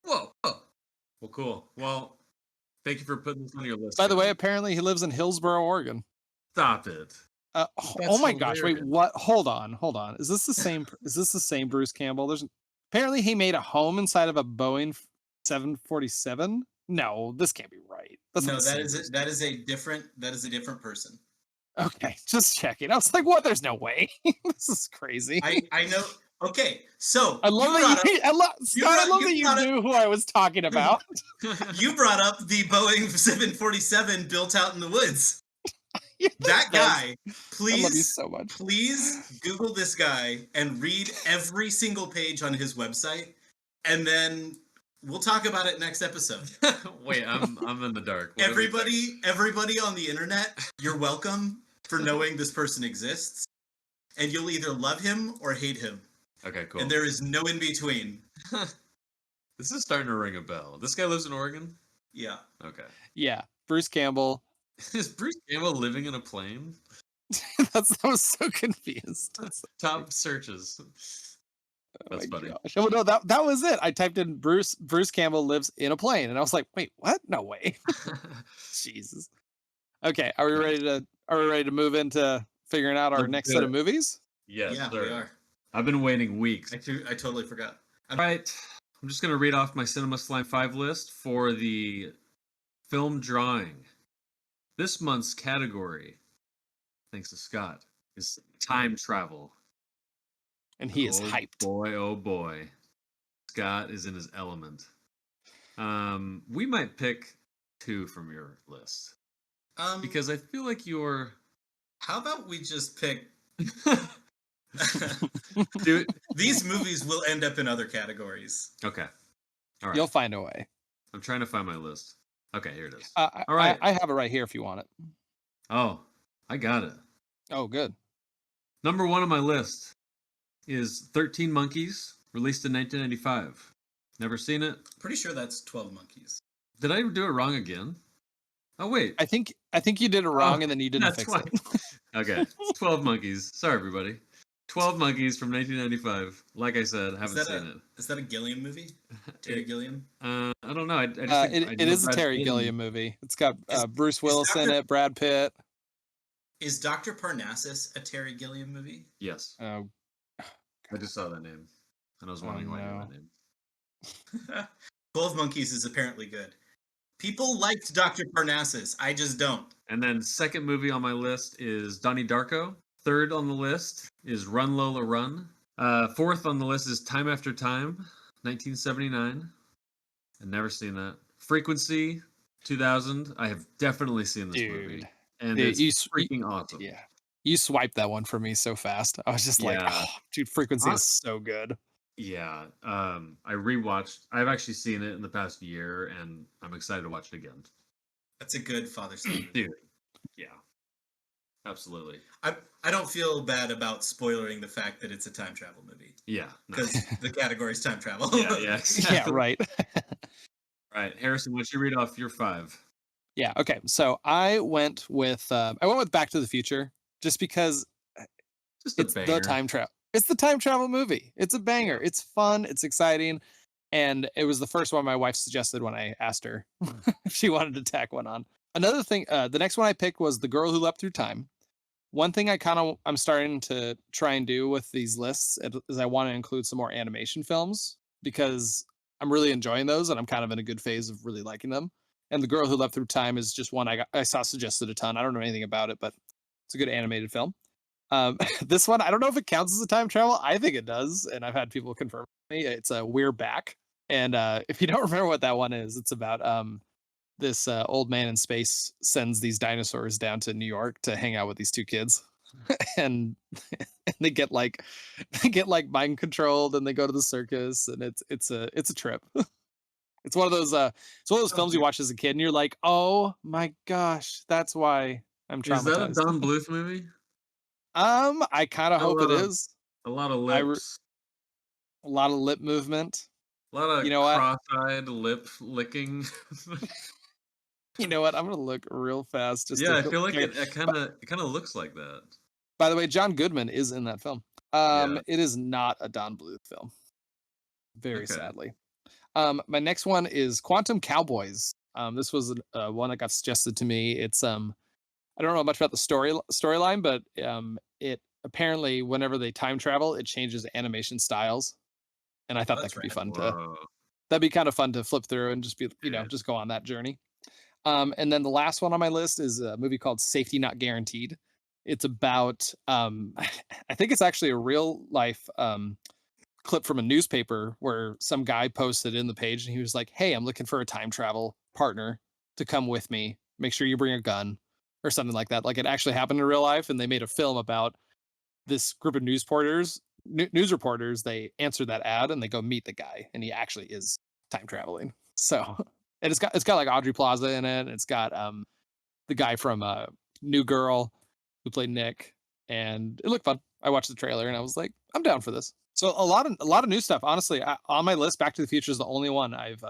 Speaker 3: Whoa. Oh. Well, cool. Well, thank you for putting this on your list.
Speaker 2: By the way, apparently he lives in Hillsboro, Oregon.
Speaker 3: Stop it.
Speaker 2: Oh my gosh! Wait, what? Hold on. Is this the same? Is this the same Bruce Campbell? Apparently he made a home inside of a Boeing 747? No, this can't be right. That's
Speaker 1: No,
Speaker 2: not the
Speaker 1: that
Speaker 2: same
Speaker 1: is
Speaker 2: person.
Speaker 1: that is a different person.
Speaker 2: Okay, just checking. I was like, what? There's no way. This is crazy.
Speaker 1: I know. Okay, so
Speaker 2: I love
Speaker 1: you brought
Speaker 2: that
Speaker 1: up
Speaker 2: Scott, I love that you
Speaker 1: brought up
Speaker 2: knew who I was talking about.
Speaker 1: you brought up the Boeing 747 built out in the woods.
Speaker 2: You're the
Speaker 1: That
Speaker 2: best.
Speaker 1: guy,
Speaker 2: I love you
Speaker 1: please,
Speaker 2: so much.
Speaker 1: please Google this guy and read every single page on his website, and then we'll talk about it next episode.
Speaker 3: Wait, I'm in the dark. What are we talking-
Speaker 1: Everybody on the internet, you're welcome for knowing this person exists, and you'll either love him or hate him,
Speaker 3: Okay, cool.
Speaker 1: and there is no in between.
Speaker 3: This is starting to ring a bell. This guy lives in Oregon?
Speaker 1: Yeah.
Speaker 3: Okay.
Speaker 2: Yeah, Bruce Campbell.
Speaker 3: Is Bruce Campbell living in a plane?
Speaker 2: I was so confused.
Speaker 3: Top searches. That's
Speaker 2: my
Speaker 3: funny.
Speaker 2: gosh. Oh no, that was it. I typed in Bruce Campbell lives in a plane, and I was like, wait, what? No way. Jesus. Okay, are we ready to move into figuring out our
Speaker 3: Let's
Speaker 2: next
Speaker 3: do
Speaker 2: set
Speaker 3: it.
Speaker 2: of movies?
Speaker 3: Yes,
Speaker 1: Yeah,
Speaker 3: sir.
Speaker 1: we are.
Speaker 3: I've been waiting weeks.
Speaker 1: I totally forgot.
Speaker 3: All right. I'm just going to read off my Cinema Slime 5 list for the film drawing. This month's category, thanks to Scott, is time travel.
Speaker 2: And he is
Speaker 3: Oh
Speaker 2: hyped.
Speaker 3: Boy, oh boy. Scott is in his element. We might pick 2 from your list. Because I feel like you're...
Speaker 1: How about we just pick...
Speaker 3: Dude.
Speaker 1: These movies will end up in other categories.
Speaker 3: Okay. All right.
Speaker 2: You'll find a way.
Speaker 3: I'm trying to find my list. Okay, here it is.
Speaker 2: All
Speaker 3: right.
Speaker 2: I have it right here if you want it.
Speaker 3: Oh, I got it.
Speaker 2: Oh, good.
Speaker 3: Number 1 on my list is 13 Monkeys, released in 1995. Never seen it.
Speaker 1: Pretty sure that's 12 Monkeys.
Speaker 3: Did I do it wrong again? Oh, wait.
Speaker 2: I think you did it wrong, and then you didn't fix it.
Speaker 3: Okay, it's 12 Monkeys. Sorry, everybody. 12 Monkeys from 1995. Like I said, I haven't seen it.
Speaker 1: Is that a Gilliam movie? Terry Gilliam?
Speaker 3: I don't know. I just think
Speaker 2: it is a Terry Gilliam movie. It's got Bruce Willis in it, Brad Pitt.
Speaker 1: Is Dr. Parnassus a Terry Gilliam movie?
Speaker 3: Yes.
Speaker 2: Oh,
Speaker 3: I just saw that name, and I was wondering why I knew that name.
Speaker 1: 12 Monkeys is apparently good. People liked Dr. Parnassus. I just don't.
Speaker 3: And then second movie on my list is Donnie Darko. Third on the list is Run Lola Run. Fourth on the list is Time After Time, 1979. I've never seen that. Frequency, 2000. I have definitely seen this movie. And it's freaking awesome.
Speaker 2: Yeah. You swiped that one for me so fast. I was just like, oh, dude, Frequency is so good.
Speaker 3: Yeah. I've actually seen it in the past year, and I'm excited to watch it again.
Speaker 1: That's a good Father's Day.
Speaker 3: Dude. Yeah. Absolutely.
Speaker 1: I don't feel bad about spoiling the fact that it's a time travel movie.
Speaker 3: Yeah.
Speaker 1: Because the category is time travel.
Speaker 3: Yeah, exactly.
Speaker 2: Yeah, right.
Speaker 3: Right. Harrison, why don't you read off your 5?
Speaker 2: Yeah, okay. So I went with Back to the Future just because it's the time travel. It's the time travel movie. It's a banger. It's fun. It's exciting. And it was the first one my wife suggested when I asked her if she wanted to tack one on. Another thing, the next one I picked was The Girl Who Leapt Through Time. One thing I'm starting to try and do with these lists is I want to include some more animation films because I'm really enjoying those and I'm kind of in a good phase of really liking them. And The Girl Who Leapt Through Time is just one I saw suggested a ton. I don't know anything about it, but it's a good animated film. This one, I don't know if it counts as a time travel. I think it does, and I've had people confirm me. It's We're Back. And if you don't remember what that one is, it's about this old man in space sends these dinosaurs down to New York to hang out with these 2 kids. and they get like mind controlled and they go to the circus and it's a trip. It's one of those films you watch as a kid and you're like, oh my gosh, that's why I'm traumatized.
Speaker 3: Is that a Don Bluth movie?
Speaker 2: I kind of hope it is.
Speaker 3: A lot of lips.
Speaker 2: A lot of lip movement.
Speaker 3: A lot of cross-eyed lip licking.
Speaker 2: You know what? I'm gonna look real fast.
Speaker 3: I feel like it kind of looks like that.
Speaker 2: By the way, John Goodman is in that film. It is not a Don Bluth film. Very sadly. My next one is Quantum Cowboys. This was one that got suggested to me. It's I don't know much about the storyline, but it apparently whenever they time travel, it changes animation styles, and I thought that could be fun too. That'd be kind of fun to flip through and just be,
Speaker 3: Yeah.
Speaker 2: just go on that journey. And then the last one on my list is a movie called Safety Not Guaranteed. It's about, I think it's actually a real life clip from a newspaper where some guy posted in the page and he was like, "Hey, I'm looking for a time travel partner to come with me. Make sure you bring a gun," or something like that. Like it actually happened in real life, and they made a film about this group of news reporters. They answered that ad and they go meet the guy, and he actually is time traveling. So, and it's got like Audrey Plaza in it. And it's got the guy from New Girl who played Nick, and it looked fun. I watched the trailer and I was like, I'm down for this. So a lot of new stuff. Honestly, on my list, Back to the Future is the only one I've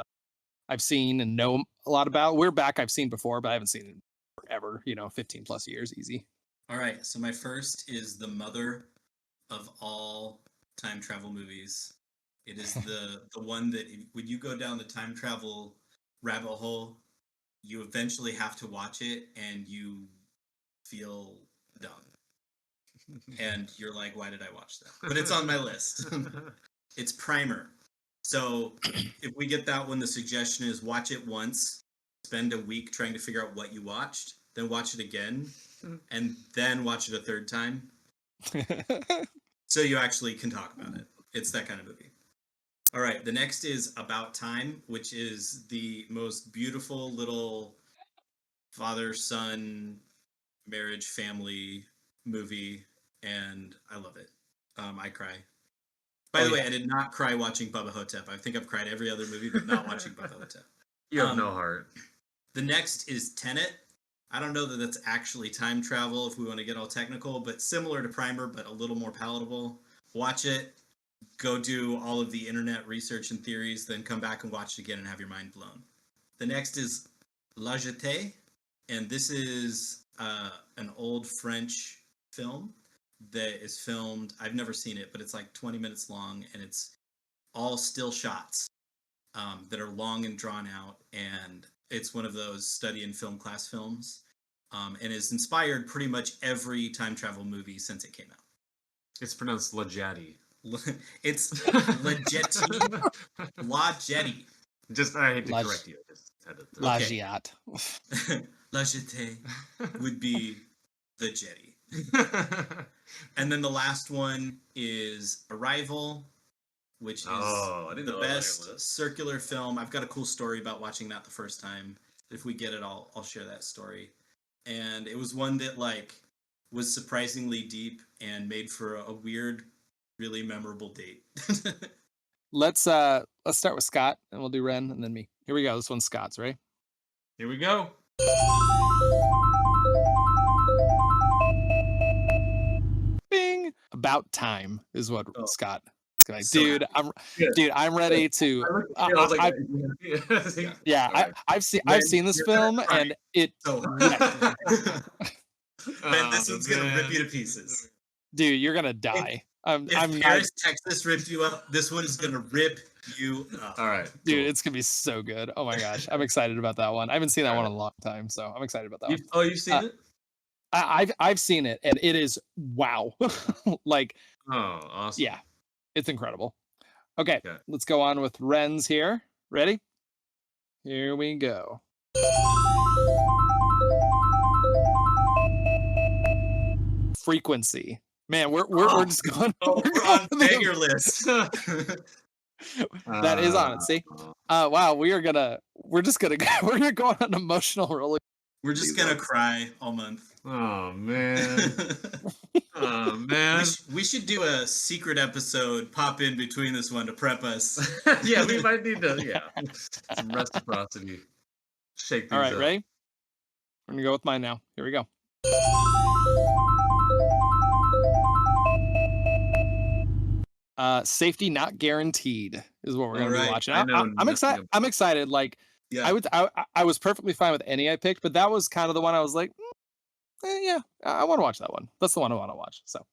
Speaker 2: seen and know a lot about. We're Back I've seen before, but I haven't seen it in forever. 15 plus years, easy.
Speaker 1: All right, so my first is the mother of all time travel movies. It is the one that when you go down the time travel rabbit hole, you eventually have to watch it and you feel dumb. And you're like, why did I watch that? But it's on my list. It's Primer. So if we get that one, the suggestion is watch it once, spend a week trying to figure out what you watched, then watch it again, and then watch it a third time. So you actually can talk about it. It's that kind of movie. All right, the next is About Time, which is the most beautiful little father-son marriage family movie, and I love it. I cry. By the way, I did not cry watching Bubba Ho-Tep. I think I've cried every other movie, but not watching Bubba Ho-Tep.
Speaker 3: You have no heart.
Speaker 1: The next is Tenet. I don't know that that's actually time travel if we want to get all technical, but similar to Primer, but a little more palatable. Watch it, go do all of the internet research and theories, then come back and watch it again and have your mind blown. The next is La Jetée, and this is an old French film that is filmed, I've never seen it, but it's like 20 minutes long, and it's all still shots that are long and drawn out, and it's one of those study in film class films, and has inspired pretty much every time travel movie since it came out.
Speaker 3: It's pronounced La Jetty.
Speaker 1: It's La Jetty. La Jetty.
Speaker 3: I hate to correct you. I just had to
Speaker 2: La Giat.
Speaker 1: La Jetée would be the jetty. And then the last one is Arrival, which is the best circular film. I've got a cool story about watching that the first time. If we get it, I'll share that story. And it was one that was surprisingly deep and made for a weird, really memorable date.
Speaker 2: Let's start with Scott, and we'll do Ren and then me. Here we go. This one's Scott's, right?
Speaker 3: Here we go.
Speaker 2: Bing. About Time is what Scott. Like,
Speaker 1: So
Speaker 2: dude, I'm ready to. I've seen this film and it.
Speaker 1: Man, this one's gonna rip you to pieces.
Speaker 2: Dude, you're gonna die.
Speaker 1: If Paris, Texas ripped you up, this one is gonna rip you up.
Speaker 3: All right,
Speaker 2: dude, it's gonna be so good. Oh my gosh, I'm excited about that one. I haven't seen that one in a long time, so I'm excited about that one.
Speaker 3: Oh, you've seen it?
Speaker 2: I've seen it, and it is wow. Like,
Speaker 3: oh, awesome.
Speaker 2: Yeah, it's incredible. Okay, let's go on with Ren's here. Ready? Here we go. Frequency. Man, we're just going.
Speaker 1: We're on banger list.
Speaker 2: That is on it. See, wow, we're gonna go on an emotional roller.
Speaker 1: We're just gonna cry all month.
Speaker 3: Oh man. Oh man.
Speaker 1: We should do a secret episode, pop in between this one to prep us.
Speaker 3: Yeah, we might need to. Some reciprocity. Shake things
Speaker 2: all right,
Speaker 3: up.
Speaker 2: ready? We're gonna go with mine now. Here we go. Safety Not Guaranteed is what we're gonna be watching. I'm excited. I'm excited. Like, I was perfectly fine with any I picked, but that was kind of the one I was like, I want to watch that one. That's the one I want to watch. So,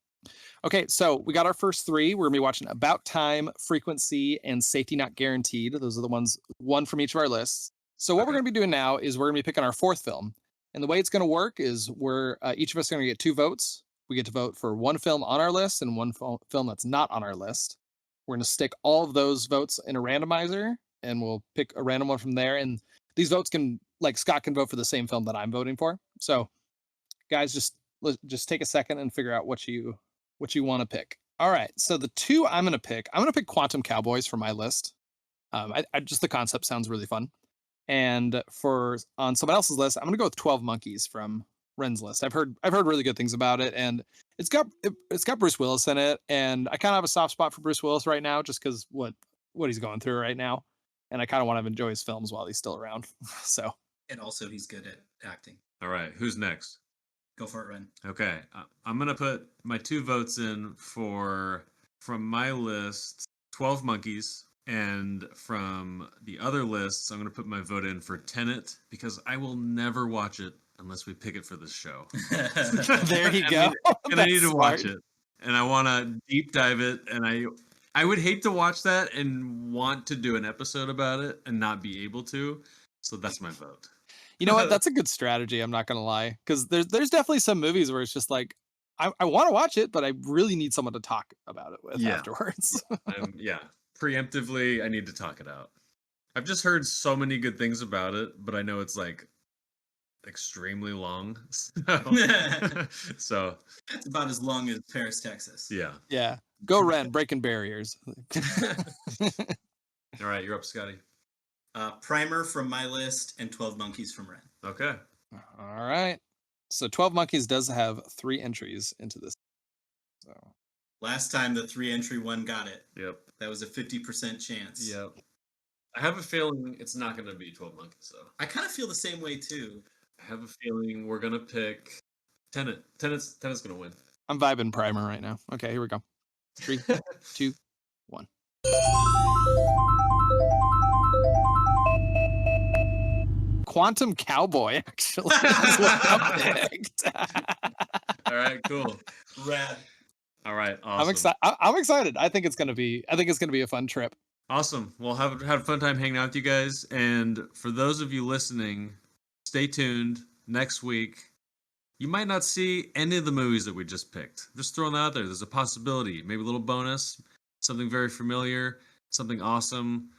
Speaker 2: okay, so we got our first three. We're gonna be watching About Time, Frequency, and Safety Not Guaranteed. Those are the ones, one from each of our lists. So what we're gonna be doing now is we're gonna be picking our fourth film, and the way it's gonna work is we're each of us are gonna get 2 votes. We get to vote for one film on our list and one film that's not on our list. We're going to stick all of those votes in a randomizer, and we'll pick a random one from there. And these votes can, like, Scott can vote for the same film that I'm voting for. So, guys, just take a second and figure out what you want to pick. All right. So the two I'm gonna pick Quantum Cowboys for my list. I just the concept sounds really fun. And on someone else's list, I'm gonna go with 12 Monkeys from Ren's list. I've heard really good things about it, and it's got Bruce Willis in it, and I kind of have a soft spot for Bruce Willis right now, just because what he's going through right now, and I kind of want to enjoy his films while he's still around. So,
Speaker 1: and also he's good at acting.
Speaker 3: All right, who's next?
Speaker 1: Go for it, Ren.
Speaker 3: Okay, I'm gonna put my 2 votes in from my list, 12 Monkeys. And from the other lists, I'm going to put my vote in for Tenet, because I will never watch it unless we pick it for this show.
Speaker 2: There you go.
Speaker 3: I need to watch it. And I want to deep dive it. And I would hate to watch that and want to do an episode about it and not be able to. So that's my vote.
Speaker 2: You know what? That's a good strategy. I'm not going to lie. Because there's definitely some movies where it's just like, I want to watch it, but I really need someone to talk about it with afterwards.
Speaker 3: Yeah. Preemptively, I need to talk it out. I've just heard so many good things about it, but I know it's like extremely long. So
Speaker 1: it's about as long as Paris, Texas.
Speaker 2: Yeah. Go Ren, breaking barriers.
Speaker 3: All right, you're up, Scotty.
Speaker 1: Primer from my list and 12 Monkeys from Ren.
Speaker 3: Okay.
Speaker 2: All right. So 12 Monkeys does have 3 entries into this. So
Speaker 1: last time the 3-entry one got it.
Speaker 3: Yep.
Speaker 1: That was a 50% chance.
Speaker 3: Yep. I have a feeling it's not going to be 12 Monkeys, though.
Speaker 1: I kind of feel the same way, too.
Speaker 3: I have a feeling we're going to pick Tenet. Tenet's going to win.
Speaker 2: I'm vibing Primer right now. Okay, here we go. 3, 2, 1. Quantum Cowboy, actually. That's what I picked.
Speaker 3: All right, cool.
Speaker 1: Rad.
Speaker 3: All right, awesome.
Speaker 2: I'm excited. I think it's gonna be a fun trip.
Speaker 3: Awesome. Well, had a fun time hanging out with you guys. And for those of you listening, stay tuned. Next week, you might not see any of the movies that we just picked. Just throwing that out there. There's a possibility. Maybe a little bonus, something very familiar, something awesome,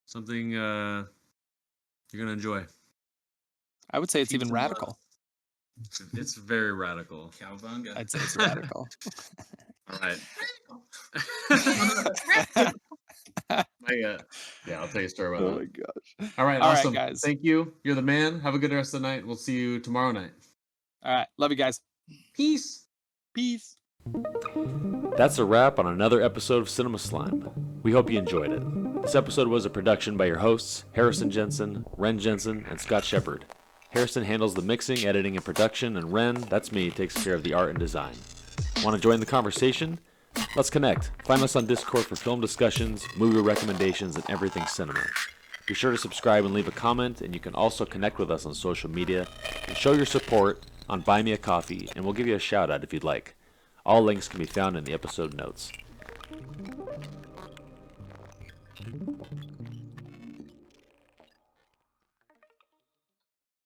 Speaker 3: something you're gonna enjoy. I
Speaker 2: would say it's even radical.
Speaker 3: It's very radical.
Speaker 1: Cowbunga.
Speaker 2: I'd say it's radical.
Speaker 3: All right. Yeah, I'll tell you a story about that.
Speaker 2: Oh my gosh.
Speaker 3: All right, awesome.
Speaker 2: Right, guys.
Speaker 3: Thank you. You're the man. Have a good rest of the night. We'll see you tomorrow night.
Speaker 2: All right. Love you guys.
Speaker 3: Peace.
Speaker 2: Peace.
Speaker 3: That's a wrap on another episode of Cinema Slime. We hope you enjoyed it. This episode was a production by your hosts, Harrison Jensen, Ren Jensen, and Scott Shepard. Harrison handles the mixing, editing, and production, and Ren, that's me, takes care of the art and design. Want to join the conversation? Let's connect. Find us on Discord for film discussions, movie recommendations, and everything cinema. Be sure to subscribe and leave a comment, and you can also connect with us on social media and show your support on Buy Me a Coffee, and we'll give you a shout out if you'd like. All links can be found in the episode notes.